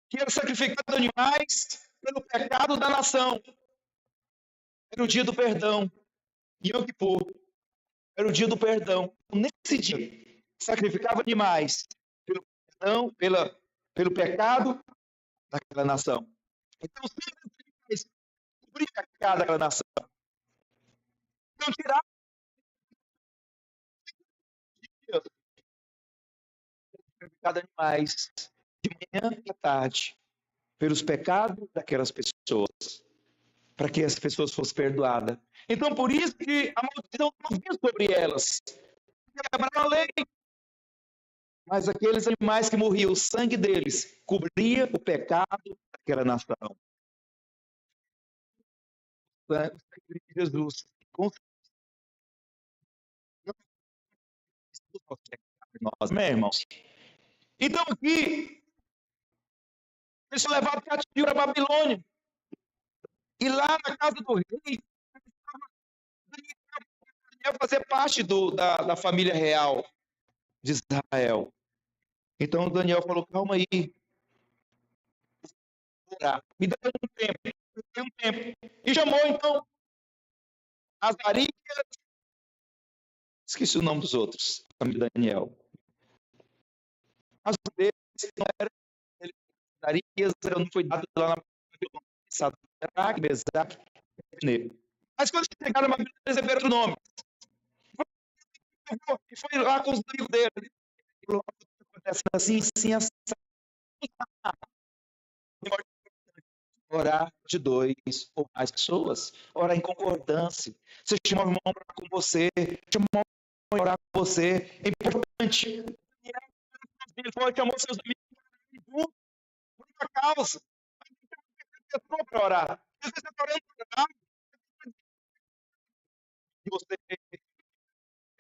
que era sacrificado animais pelo pecado da nação. Era o dia do perdão. Yom Kippur. Era o dia do perdão. Nesse dia, sacrificava animais pelo perdão, pelo pecado daquela nação. Então, sempre cobrir o pecado daquela nação. Então, tirar sacrificado animais de manhã e à tarde pelos pecados daquelas pessoas, para que as pessoas fossem perdoadas. Então, por isso que a maldição não vinha sobre elas. Quebraram a lei. Mas aqueles animais que morriam, o sangue deles cobria o pecado daquela nação. O sangue de Jesus. Nós, meus irmãos. Então, aqui, eles são levados cativo para a Babilônia. E lá na casa do rei, Daniel fazer parte da família real de Israel. Então Daniel falou, calma aí. Me dá um tempo. E chamou, então, Azarias. Esqueci o nome dos outros, a família de Daniel. Mas deles não era Azarias, não foi dado lá na Sadraque, Mesaque e Abednego. Mas quando chegaram na Bíblia, eles receberam outro nome. E foi lá com os amigos dele. Acontece assim, assim. Orar de 2 ou mais pessoas, orar em concordância. Você chama o irmão para orar com você, chama o irmão para orar com você. É importante. Ele foi, chamou seus amigos juntos por uma causa. Você pessoa para orar. Às vezes você está orando para orar. E você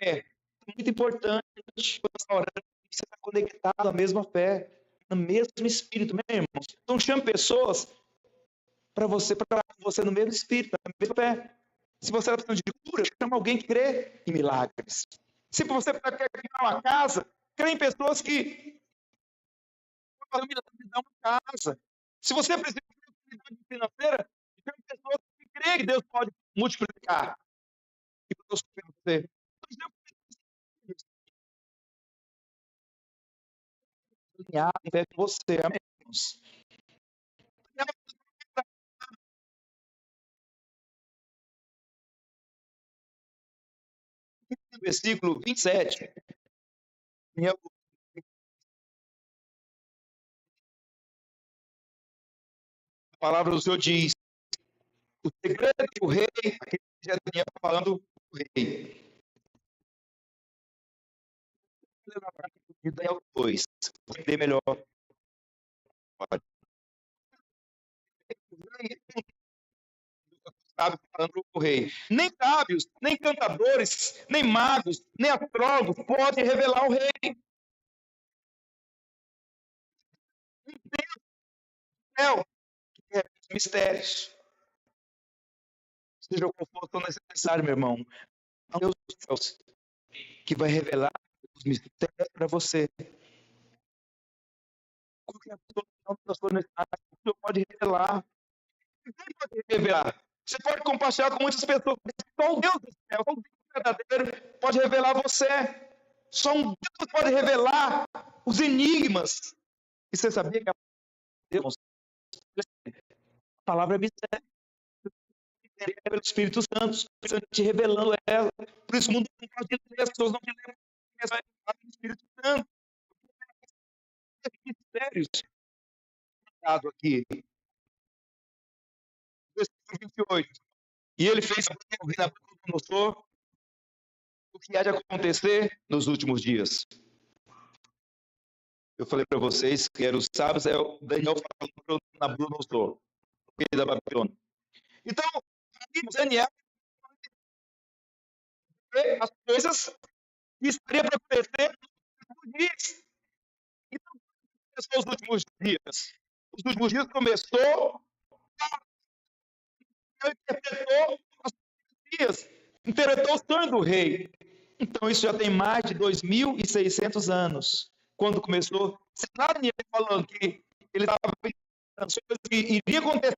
é muito importante você está orando, você está conectado à mesma fé, no mesmo espírito, meu irmão. Então chame pessoas para você no mesmo espírito, na mesma fé. Se você está precisando de cura, chama alguém que crê em milagres. Se você quer criar uma casa, crê em pessoas que me dão uma casa. Se você precisa de oportunidade financeira, crê em pessoas que creem que Deus pode multiplicar. E Deus quer você. Alinhar com fé com você, amém, irmãos? Versículo 27. A palavra do Senhor diz: o segredo do rei, aqui já tinha falando do rei. De Daniel 2, vou entender melhor. Sábio falando o rei. Nem sábios, nem cantadores, nem magos, nem astrólogos podem revelar o rei. Deus do céu, que é mistérios. Seja o conforto for necessário, meu irmão. Deus dos céus, que vai revelar os mistérios para você. qualquer solução das suas necessidades, o Senhor pode revelar. Ninguém pode revelar. Você pode compartilhar com muitas pessoas, mas só o Deus do céu, só o Deus verdadeiro pode revelar você. Só um Deus pode revelar os enigmas. E você sabia que a palavra é mistério. É pelo Espírito Santo, te revelando ela. Por isso o mundo não pode ler, as pessoas não te lembram do Espírito Santo. Mistérios. Aqui. Versículo 28. E ele fez ouvir na boca do motor o que há de acontecer nos últimos dias. Eu falei para vocês que era os sábios, é o Daniel falando para Nabucodonosor, o rei da Babilônia. Então, Daniel vê as coisas que estaria para acontecer nos últimos dias. Então, começou os últimos dias. Os últimos dias começou, interpretou as profecias, interpretou o sonho do rei. Então, isso já tem mais de 2.600 anos. Quando começou, você lá Daniel falando que ele estava pensando sobre o que iria acontecer.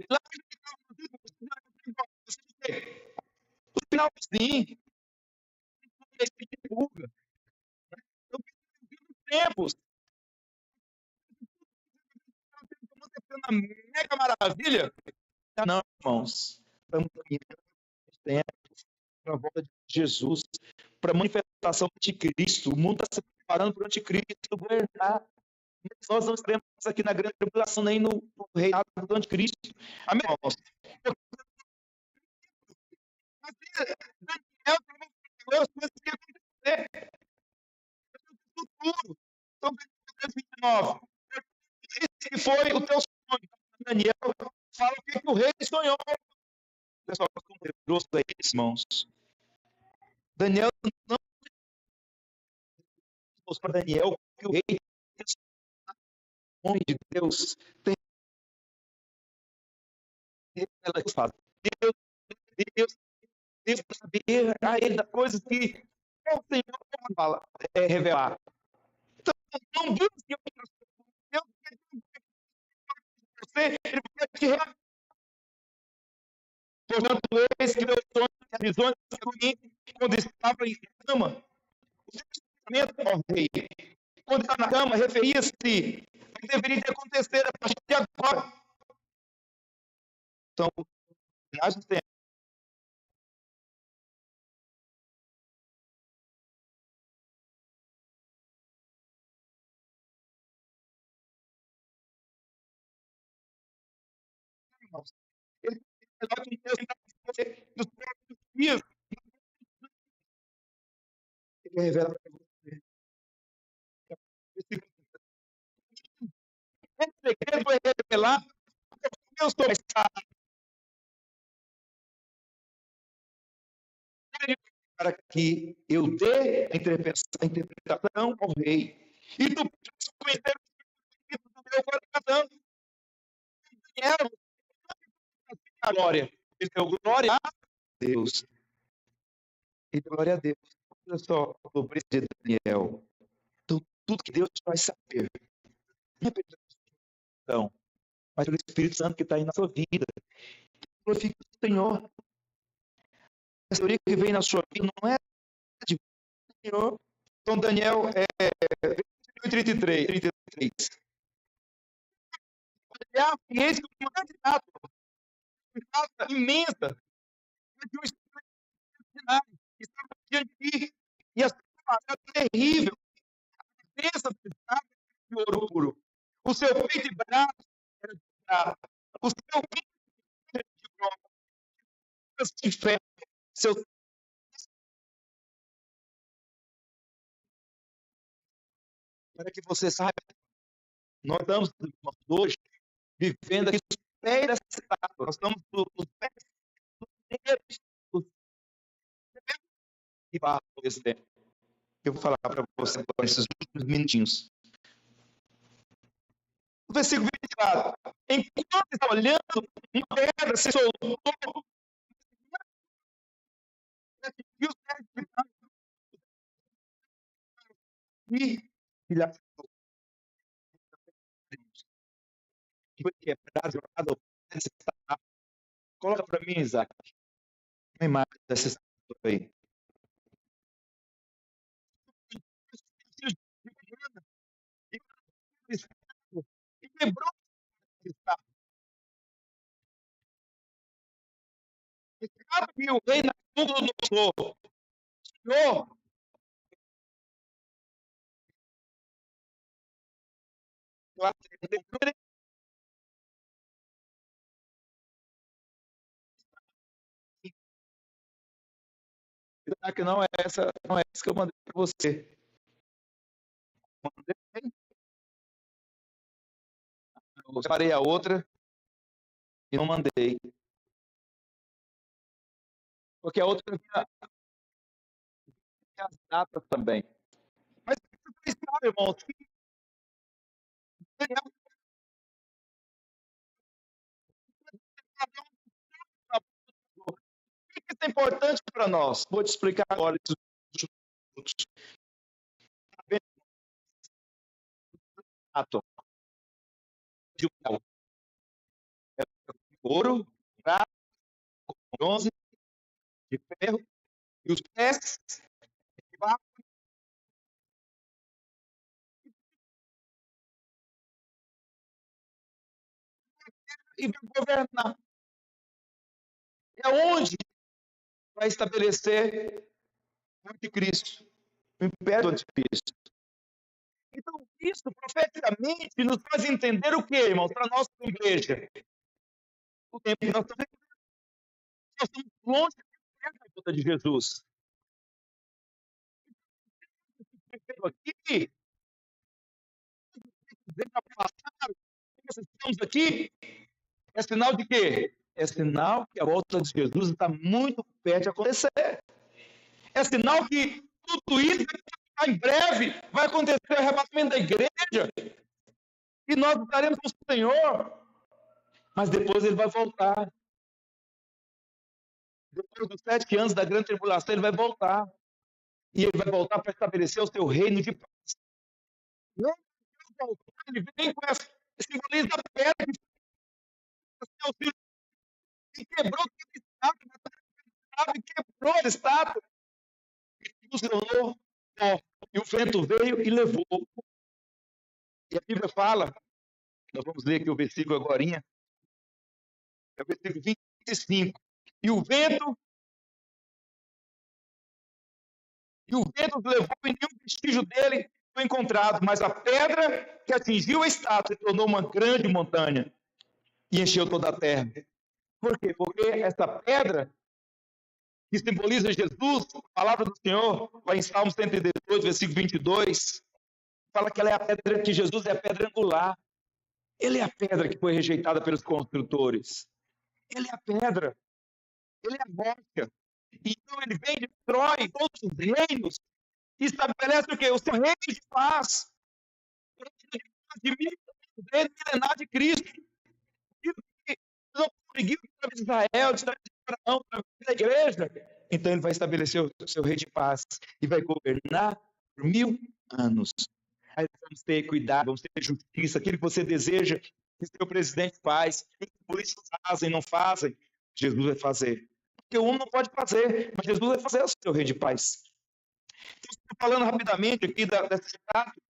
Lá no finalzinho, divulga. Então, tempos. Uma mega maravilha. Não, irmãos. Estamos caminhando para a volta de Jesus, para a manifestação de Cristo. O mundo está se preparando para o anticristo governar. Nós não estaremos aqui na grande tribulação, nem no reinado do anticristo. Amém, irmãos? Daniel falou as coisas que iam acontecer. No futuro. Então, 29. Esse que foi o teu sonho. Daniel fala o que o rei sonhou. Pessoal, como grosso é isso, irmãos? Daniel não mostrou para Daniel que o rei, o homem de Deus, tem Deus saber a ele das coisas que o Senhor fala, revelar. Então, não busque outras coisas. Deus ele vai te revelar. Portanto, eis que meus sonhos e as visões quando estava em cama, o seu pensamento, ó rei, quando estava na cama, referia-se ao que deveria acontecer a partir de agora. Então, nós temos ele vai acontecer nos próximos dias. Ele revela para você. Esse segredo vai revelar eu sou para que eu dê a interpretação ao rei. E tu podes conhecer o Espírito do meu coração. Daniel, a glória. Ele deu glória a Deus. E glória a Deus. Olha só a pobreza de Daniel. Então, tudo que Deus vai saber. Não é pela então, mas pelo Espírito Santo que está aí na sua vida. Glorifique o Senhor. A sabedoria que vem na sua vida não é de Senhor. Então, Daniel, 33. E eis que uma grande estátua imensa de um extraordinário estava diante de mim, e a sua era terrível. A cabeça de ouro puro. O seu peito e braço era de prata. O seu peito era de bronze. De ferro. Seu para que você saiba, nós estamos hoje vivendo aqui os pés dessa estátua. Nós estamos nos pés dos que barro desse tempo. Eu vou falar para você agora esses últimos minutinhos. O versículo 24. Enquanto está olhando, uma pedra se soltou. E os pés que filha que foi quebrada, jogada nessa estátua. Coloca para mim, Isaac, uma imagem dessa estátua aí. E quebrou essa estátua. Sabe que o rei Nabucodonosor, Senhor, que não é essa que eu mandei para você. Mandei, eu separei a outra e não mandei. Porque a outra tinha as datas também. Mas você sabe, irmãos, que Daniel isso é importante para nós. Vou te explicar agora. De ouro, prata, bronze, de ferro, e os pés de barro. E vai governar. É onde vai estabelecer o anticristo, o império do anticristo. Então, isso profeticamente nos faz entender o que, irmãos, para a nossa igreja? O tempo que nós estamos longe da volta de Jesus. Aqui, estamos aqui, é sinal de quê? É sinal que a volta de Jesus está muito perto de acontecer. É sinal que tudo isso em breve vai acontecer o arrebatamento da igreja e nós estaremos com o Senhor, mas depois ele vai voltar. Depois dos 7 anos da grande tribulação, ele vai voltar. E ele vai voltar para estabelecer o seu reino de paz. Não, ele vem com essa simboliza a pedra que quebrou a estátua, quebrou a estátua, e se tornou pó. E o vento veio e levou. E a Bíblia fala, nós vamos ler aqui o versículo agora, é o versículo 25. E o vento levou e nenhum vestígio dele foi encontrado, mas a pedra que atingiu a estátua se tornou uma grande montanha e encheu toda a terra. Por quê? Porque essa pedra que simboliza Jesus, a palavra do Senhor, vai em Salmos 118, versículo 22, fala que ela é a pedra, que Jesus é a pedra angular. Ele é a pedra que foi rejeitada pelos construtores. Ele é a pedra. Ele é a rocha. Então ele vem e destrói todos os reinos e estabelece o quê? O seu reino de paz. O reino de reino milenar de Cristo. Que não conseguiu através de Israel, através de Abraão, através da igreja. Então ele vai estabelecer o seu reino de paz e vai governar por 1000 anos. Aí vamos ter cuidado, vamos ter justiça, aquilo que você deseja que o seu presidente faz, que os políticos fazem, não fazem, Jesus vai fazer. Porque o homem não pode fazer, mas Jesus vai fazer o seu rei de paz. Então, estou falando rapidamente aqui dessa estátua.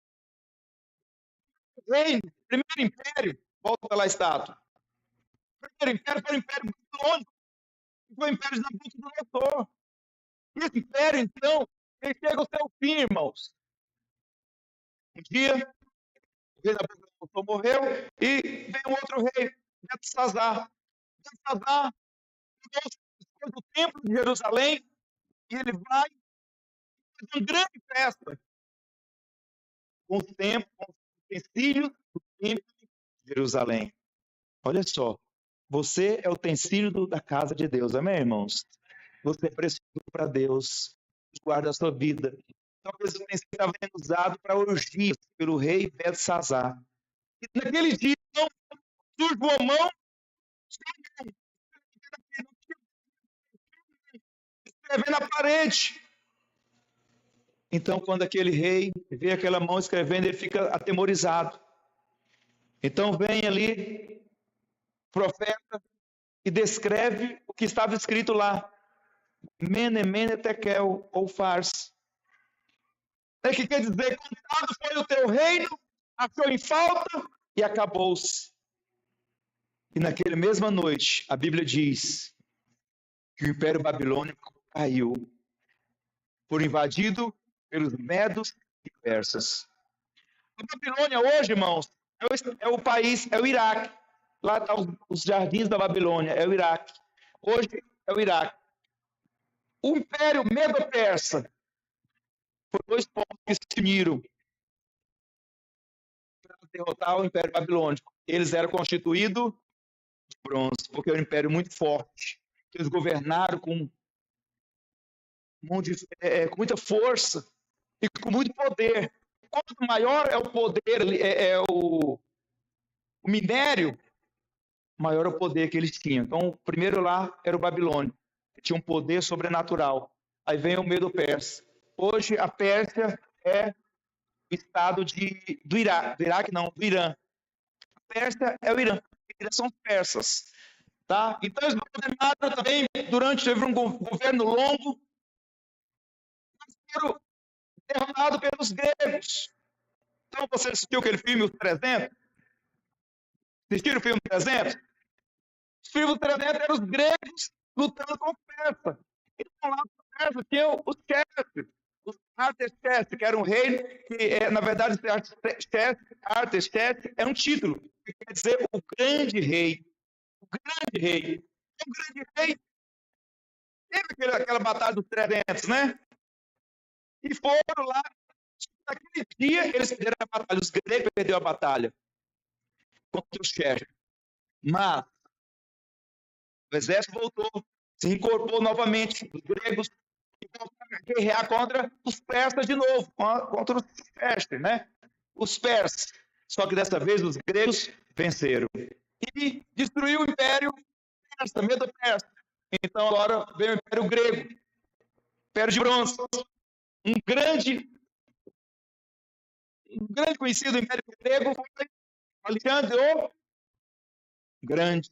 O reino, primeiro império, volta lá a estátua. O primeiro império foi um império muito longe, foi o império de Nabucodonosor. Esse império, então, ele chega ao seu fim, irmãos. Um dia, o rei Nabucodonosor morreu e vem um outro rei, Belsazar. Belsazar pegou do templo de Jerusalém e ele vai fazer uma grande festa com os templos, com os utensílios do templo de Jerusalém. Olha só, você é o utensílio da casa de Deus, amém, irmãos? Você é precioso para Deus, guarda a sua vida. Talvez o utensílio estava sendo usado para orgias pelo rei Belsazar. E naquele dia, então, surge uma mão, escrever na parede. Então, quando aquele rei vê aquela mão escrevendo, ele fica atemorizado. Então vem ali o profeta e descreve o que estava escrito lá. Mene, mene, tekel, ou fars. É que quer dizer, contado foi o teu reino, achou em falta e acabou-se. E naquela mesma noite, a Bíblia diz que o Império Babilônico caiu, por invadido pelos medos e persas. A Babilônia hoje, irmãos, é o país, é o Iraque. Lá estão os jardins da Babilônia, é o Iraque. Hoje é o Iraque. O Império Medo-Persa foi dois povos que se uniram para derrotar o Império Babilônico. Eles eram constituídos de bronze, porque era um império muito forte. Eles governaram com muita força e com muito poder. Quanto maior é o poder, o minério, maior é o poder que eles tinham. Então, o primeiro lá era o Babilônio, que tinha um poder sobrenatural. Aí vem o Medo-Persa. Hoje, a Pérsia é o estado do Iraque. Do Iraque, não, do Irã. A Pérsia é o Irã. Eles são persas. Tá? Então, eles governaram também, teve um governo longo, foram derrotados pelos gregos. Então, você assistiu aquele filme, Os 300? Assistiram o filme 300? Os filmes 300 eram os gregos lutando com os persas. Então, lá nos persas tinham os chefes, os Artaxerxes, que era um rei, que, na verdade, Artaxerxes é um título, que quer dizer o grande rei. O grande rei. O grande rei teve aquela batalha dos 300, né? E foram lá. Naquele dia, eles perderam a batalha. Os gregos perderam a batalha contra os chefes. Mas o exército voltou, se incorporou novamente, os gregos, e voltaram a guerrear contra os persas de novo, contra os persas, né? Os persas. Só que dessa vez os gregos venceram. E destruiu o império persa, Medo-Persa. Então agora vem o império grego, império de bronze. Um grande conhecido império grego foi Alexandre o Grande.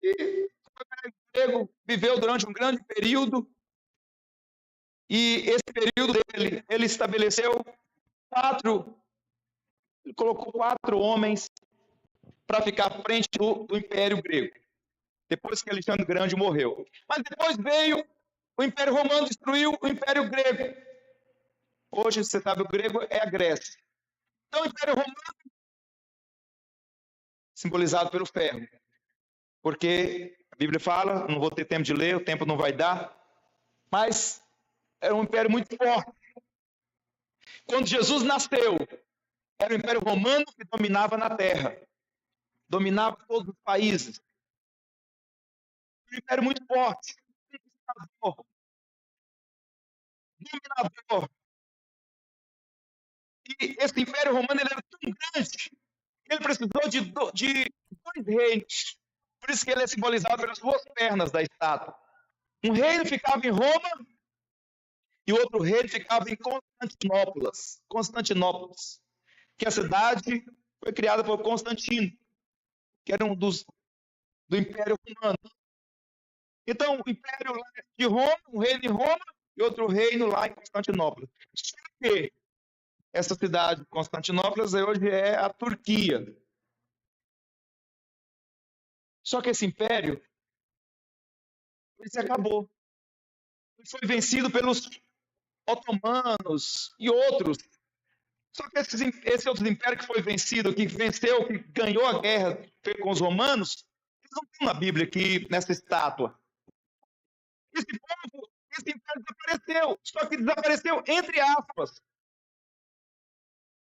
E o império grego viveu durante um grande período. E esse período dele, ele estabeleceu ele colocou 4 homens para ficar à frente do Império Grego, depois que Alexandre o Grande morreu. Mas depois veio o Império Romano, destruiu o Império Grego. Hoje, você sabe, o grego é a Grécia. Então, o Império Romano, simbolizado pelo ferro, porque a Bíblia fala, não vou ter tempo de ler, o tempo não vai dar, mas era um império muito forte. Quando Jesus nasceu, era o Império Romano que dominava na terra, dominava todos os países. Um império muito forte, dominador. E esse Império Romano ele era tão grande que ele precisou de 2 reinos. Por isso que ele é simbolizado pelas 2 pernas da estátua. Um reino ficava em Roma e o outro reino ficava em Constantinópolis, que a cidade foi criada por Constantino, que era do Império Romano. Então, o Império de Roma, um reino em Roma e outro reino lá em Constantinopla. Só que essa cidade de Constantinopla hoje é a Turquia. Só que esse império ele se acabou. Ele foi vencido pelos otomanos e outros. Só que esse outro império que foi vencido, que venceu, que ganhou a guerra com os romanos, eles não estão na Bíblia aqui, nessa estátua. Esse império desapareceu, só que desapareceu entre aspas.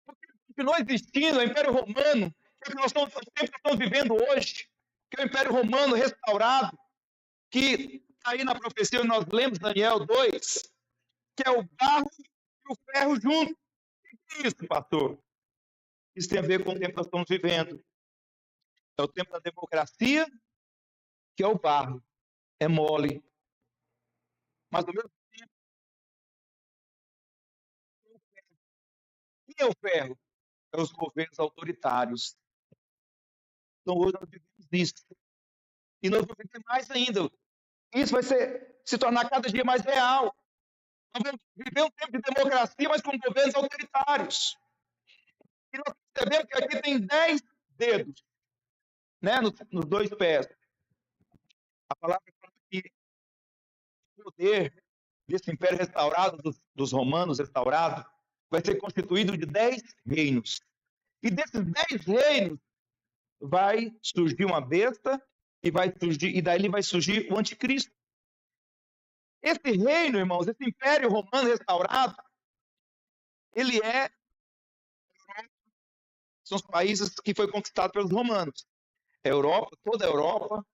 Porque continuou existindo o Império Romano, que é o que nós estamos vivendo hoje, que é o Império Romano restaurado, que está aí na profecia, nós lemos Daniel 2, que é o barro e o ferro juntos. O que é isso, pastor? Isso tem a ver com o tempo que nós estamos vivendo. É o tempo da democracia, que é o barro, é mole. Mas, ao mesmo tempo, Quem é o ferro? É os governos autoritários. Então hoje nós vivemos isso. E nós vamos viver mais ainda. Isso vai se tornar cada dia mais real. Nós vamos viver um tempo de democracia, mas com governos autoritários. E nós percebemos que aqui tem 10 dedos, né, nos dois pés. A palavra fala que o poder desse império restaurado, dos romanos restaurado, vai ser constituído de 10 reinos. E desses 10 reinos vai surgir uma besta e daí vai surgir o anticristo. Esse reino, irmãos, esse império romano restaurado, ele são os países que foi conquistado pelos romanos. A Europa, toda a Europa,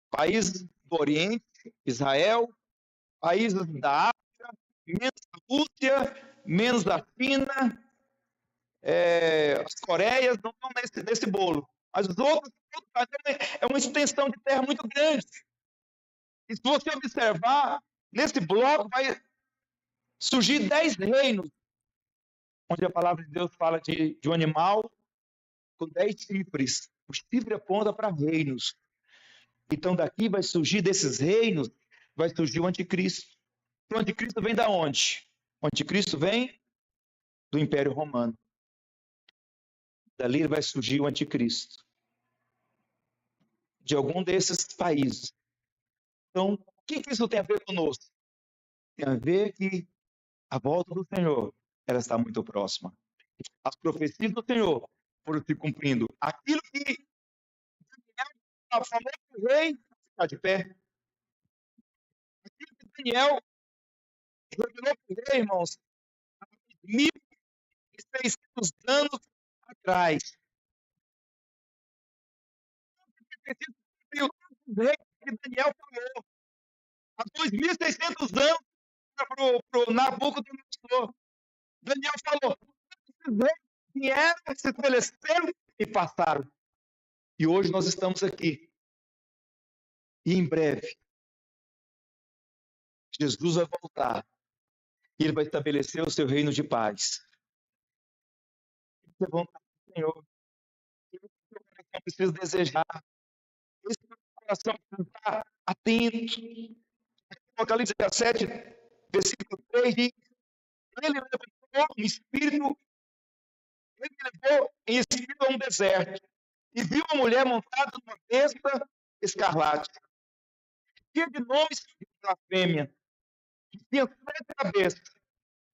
países do Oriente, Israel, países da África, menos a Rússia, menos a China, as Coreias não estão nesse bolo. Mas os outros, é uma extensão de terra muito grande. E se você observar, nesse bloco vai surgir 10 reinos, onde a palavra de Deus fala de um animal com 10 chifres. O chifre aponta para reinos. Então daqui vai surgir, desses reinos, vai surgir o anticristo. O anticristo vem da onde? O anticristo vem do Império Romano. Dali vai surgir o anticristo. De algum desses países. Então, o que isso tem a ver conosco? Tem a ver que a volta do Senhor, ela está muito próxima. As profecias do Senhor foram se cumprindo. Aquilo que Daniel falou que o rei está de pé. Aquilo que Daniel revelou para o rei, irmãos, há 1.600 anos atrás. O rei que Daniel falou há 2.600 anos para o Nabucodonosor. Daniel falou: esses reis vieram, se estabeleceram e passaram. E hoje nós estamos aqui. E em breve, Jesus vai voltar. E ele vai estabelecer o seu reino de paz. Isso é vontade do Senhor. Isso é o que o coração precisa desejar. Esse coração precisa estar atento. Apocalipse 17, versículo 3 diz: ele levou um espírito, ele levou em espírito a um deserto e viu uma mulher montada numa besta escarlate, cheia de nomes de blasfêmia, que tinha 7 cabeças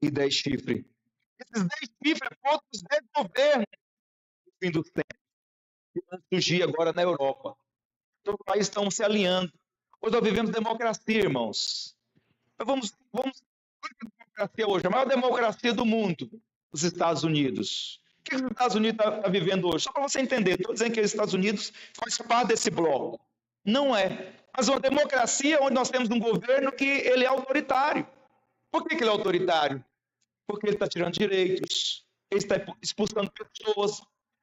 e 10 chifres. Esses 10 chifres foram os 10 governos do fim dos tempos, que vão surgir agora na Europa. Todos os países estão se alinhando. Hoje nós vivemos democracia, irmãos. Mas vamos democracia hoje, a maior democracia do mundo, os Estados Unidos. O que os Estados Unidos está vivendo hoje? Só para você entender, estou dizendo que os Estados Unidos faz parte desse bloco. Não é. Mas uma democracia onde nós temos um governo que ele é autoritário. Por que ele é autoritário? Porque ele está tirando direitos, ele está expulsando pessoas.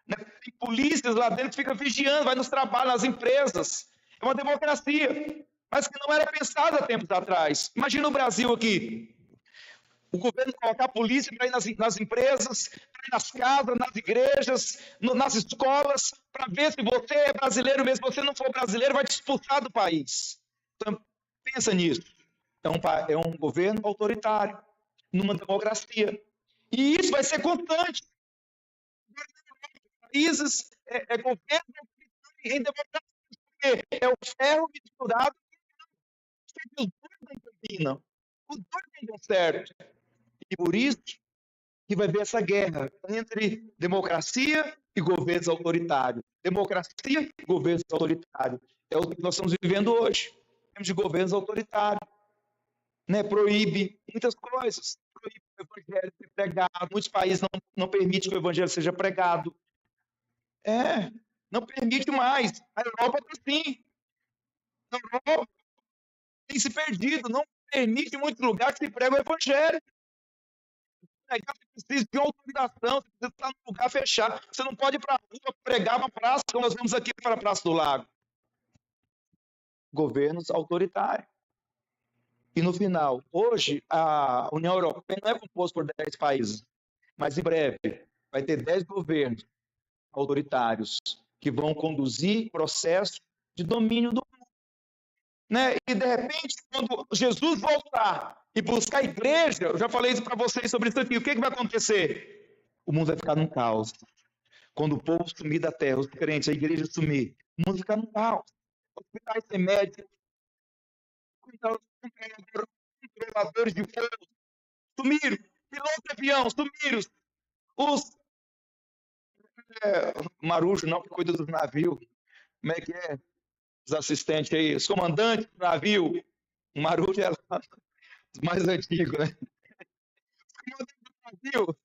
Né? Tem polícias lá dentro que ficam vigiando, vai nos trabalhos, nas empresas. É uma democracia, mas que não era pensada há tempos atrás. Imagina o Brasil aqui. O governo colocar a polícia para ir nas empresas, para ir nas casas, nas igrejas, nas escolas, para ver se você é brasileiro mesmo. Se você não for brasileiro, vai te expulsar do país. Então, pensa nisso. É um governo autoritário, numa democracia. E isso vai ser constante. Países, governo em democracia. É o ferro misturado com os dois não combinam. Os dois não dão certo. E por isso que vai haver essa guerra entre democracia e governos autoritários. Democracia e governos autoritários. É o que nós estamos vivendo hoje. Temos de governos autoritários. Né? Proíbe muitas coisas. Proíbe o evangelho ser pregado. Muitos países não permitem que o evangelho seja pregado. Não permite mais. A Europa está assim. A Europa tem se perdido. Não permite em muitos lugares que se prega o evangelho. Você precisa de autorização, você precisa estar num lugar fechado. Você não pode ir para a rua pregar uma praça, como nós vamos aqui para a Praça do Lago. Governos autoritários. E no final, hoje, a União Europeia não é composta por 10 países. Mas em breve vai ter 10 governos autoritários que vão conduzir processo de domínio do mundo. Né? E de repente, quando Jesus voltar e buscar a igreja, eu já falei isso para vocês sobre isso aqui, o que vai acontecer? O mundo vai ficar num caos. Quando o povo sumir da terra, os crentes, a igreja sumir, o mundo vai ficar num caos. Hospitais sem médicos, controladores de fogo sumiram, pilotos de avião sumiram, os marujos não que cuida dos navios, como é que é? Os assistentes aí, os comandantes do navio, o marujo é lá, os mais antigos, né? Os comandantes do navio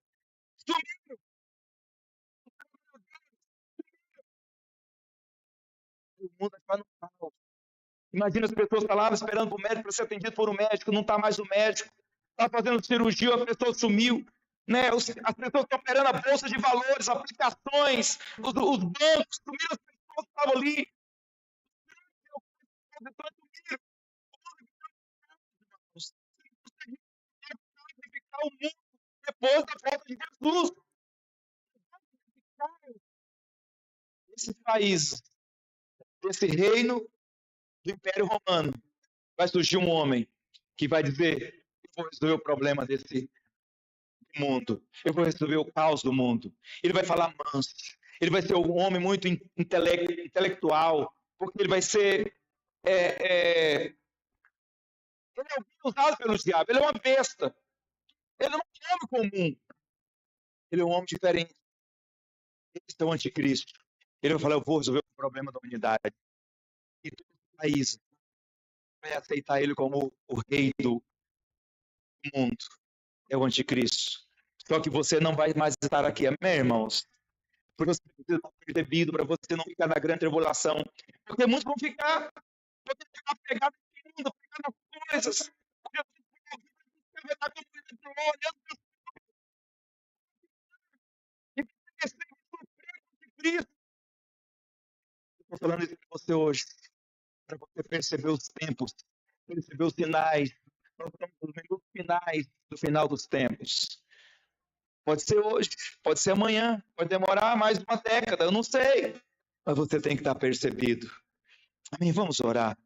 sumiram, o mundo vai ficar no caos. Imagina as pessoas estão lá esperando para o médico para ser atendido por um médico, não está mais o médico, está fazendo cirurgia, a pessoa sumiu. Né? As pessoas estão operando a bolsa de valores, aplicações, os bancos, sumiram as pessoas que estavam ali. O mundo depois da volta de Jesus. Esse país, esse reino do Império Romano, vai surgir um homem que vai dizer: eu vou resolver o problema desse mundo, eu vou resolver o caos do mundo. Ele vai falar manso, ele vai ser um homem muito intelectual, porque ele vai ser. Ele é usado pelo diabo, ele é uma besta, ele não é um homem comum, ele é um homem diferente. Esse é o anticristo. Ele vai falar: eu vou resolver o problema da humanidade. E todo o país vai aceitar ele como o rei do mundo. É o anticristo. Só que você não vai mais estar aqui, amém, irmãos? Porque você precisa estar percebido para você não ficar na grande tribulação. Porque muitos vão ficar pegados no mundo, pegados nas coisas. Vai estar todo mundo glória. E esquecer de Cristo. Eu estou falando isso para você hoje, para você perceber os tempos, perceber os sinais. Nós estamos nos minutos finais do final dos tempos. Pode ser hoje, pode ser amanhã, pode demorar mais uma década, eu não sei. Mas você tem que estar percebido. Amém? Vamos orar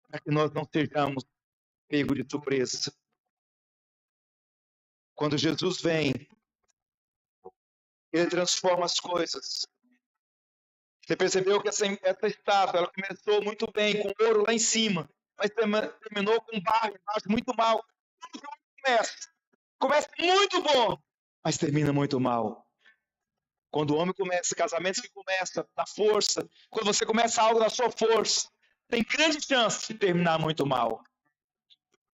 para que nós não sejamos pegos de surpresa. Quando Jesus vem, ele transforma as coisas. Você percebeu que essa estátua ela começou muito bem, com ouro lá em cima, mas terminou com barro embaixo, muito mal. Tudo que começa muito bom, mas termina muito mal. Quando o homem começa, casamentos que começa na força, quando você começa algo na sua força, tem grande chance de terminar muito mal.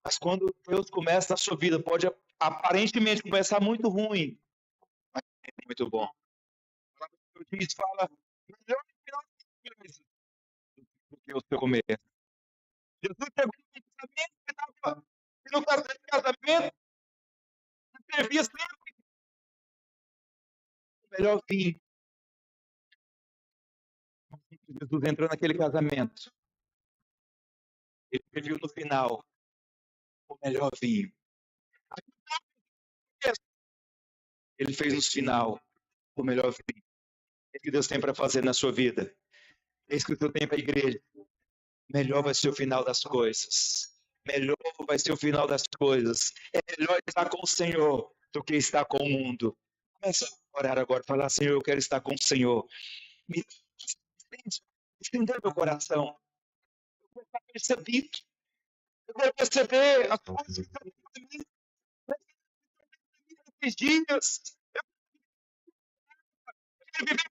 Mas quando Deus começa na sua vida, pode aparentemente começar muito ruim, mas é muito bom. Diz, fala, melhor do que o seu começo. Jesus chegou no casamento, servia sempre o melhor vinho. Jesus entrou naquele casamento. Ele serviu no final o melhor vinho. Ele fez no final o melhor vinho. É o que Deus tem para fazer na sua vida. É isso que Deus tem para a igreja. Melhor vai ser o final das coisas. Melhor vai ser o final das coisas. É melhor estar com o Senhor do que estar com o mundo. Começa a orar agora, falar: Senhor, eu quero estar com o Senhor. Me estender meu coração. Eu quero estar percebido. Eu quero perceber as coisas que estão nesses dias. Eu quero viver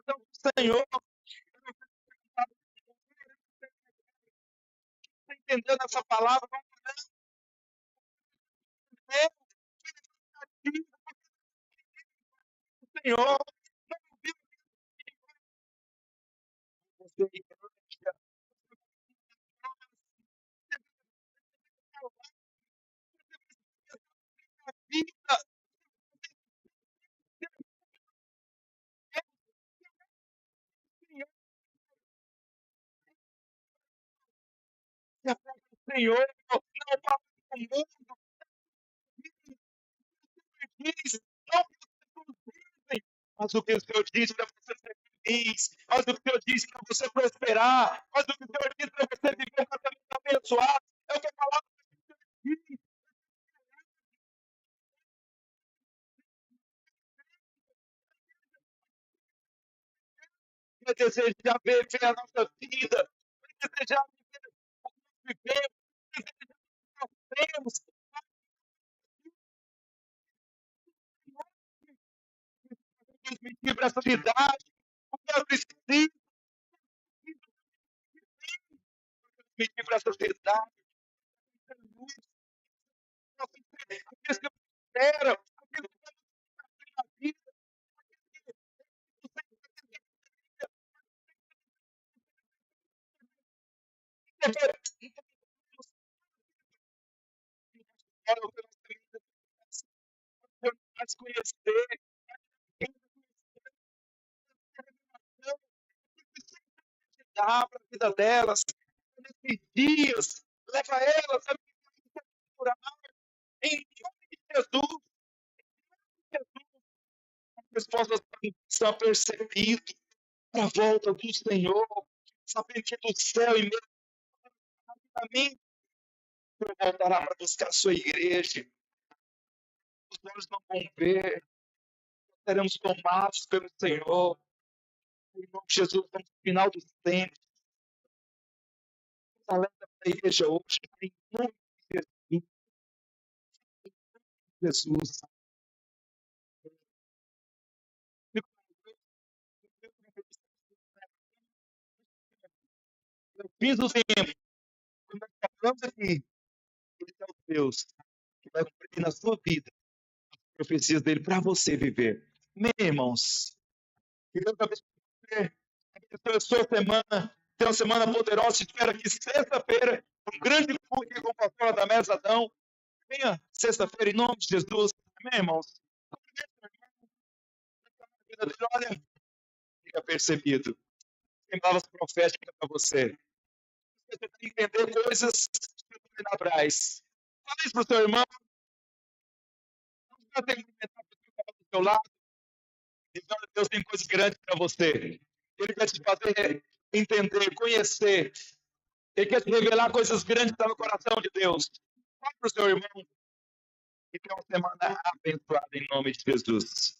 com o Senhor. Está entendendo essa palavra? Senhor. Você vida. Senhor, não para o mundo, diz, não o que os dizem, mas o que o Senhor diz para você ser feliz, mas o que o Senhor diz para você prosperar, mas o que o Senhor diz para você viver um casamento abençoado, é o que a palavra diz. Vai desejar ver a nossa vida, vai desejar viver o que nós vivemos, vai desejar o que nós temos, transmitir para essa cidade, o que eu preciso transmitir para essa cidade, aqueles que esperam, aqueles que estão na vida, mais conhecer, dá para a vida delas, nesses dias, leva elas a curar, em nome de Jesus, as possam estar percebido para a volta do Senhor, sabendo que do céu e mesmo rapidamente voltará para buscar a sua igreja. Os olhos não vão ver, seremos tomados pelo Senhor. Em nome de Jesus, no final dos tempos, alerta para a igreja hoje, em nome de Jesus. Eu fiz o tempo, quando nós falamos aqui, ele é o Deus que vai cumprir na sua vida as profecias dele para você viver. Amém, irmãos? Que Deus abençoe você, abençoe a sua semana, tenha uma semana poderosa. Espero aqui sexta-feira, um grande culto aqui com o pastor da Mesa Adão. Venha sexta-feira, em nome de Jesus. Amém, irmãos? Olha, fica percebido. Tem palavras proféticas para você. Você tem que entender coisas sobrenaturais. Fala isso para o seu irmão. Não tem que comentar do seu lado. Então, Deus tem coisas grandes para você. Ele quer te fazer entender, conhecer. Ele quer te revelar coisas grandes que estão no coração de Deus. Fala para o seu irmão. E tenha uma semana abençoada em nome de Jesus.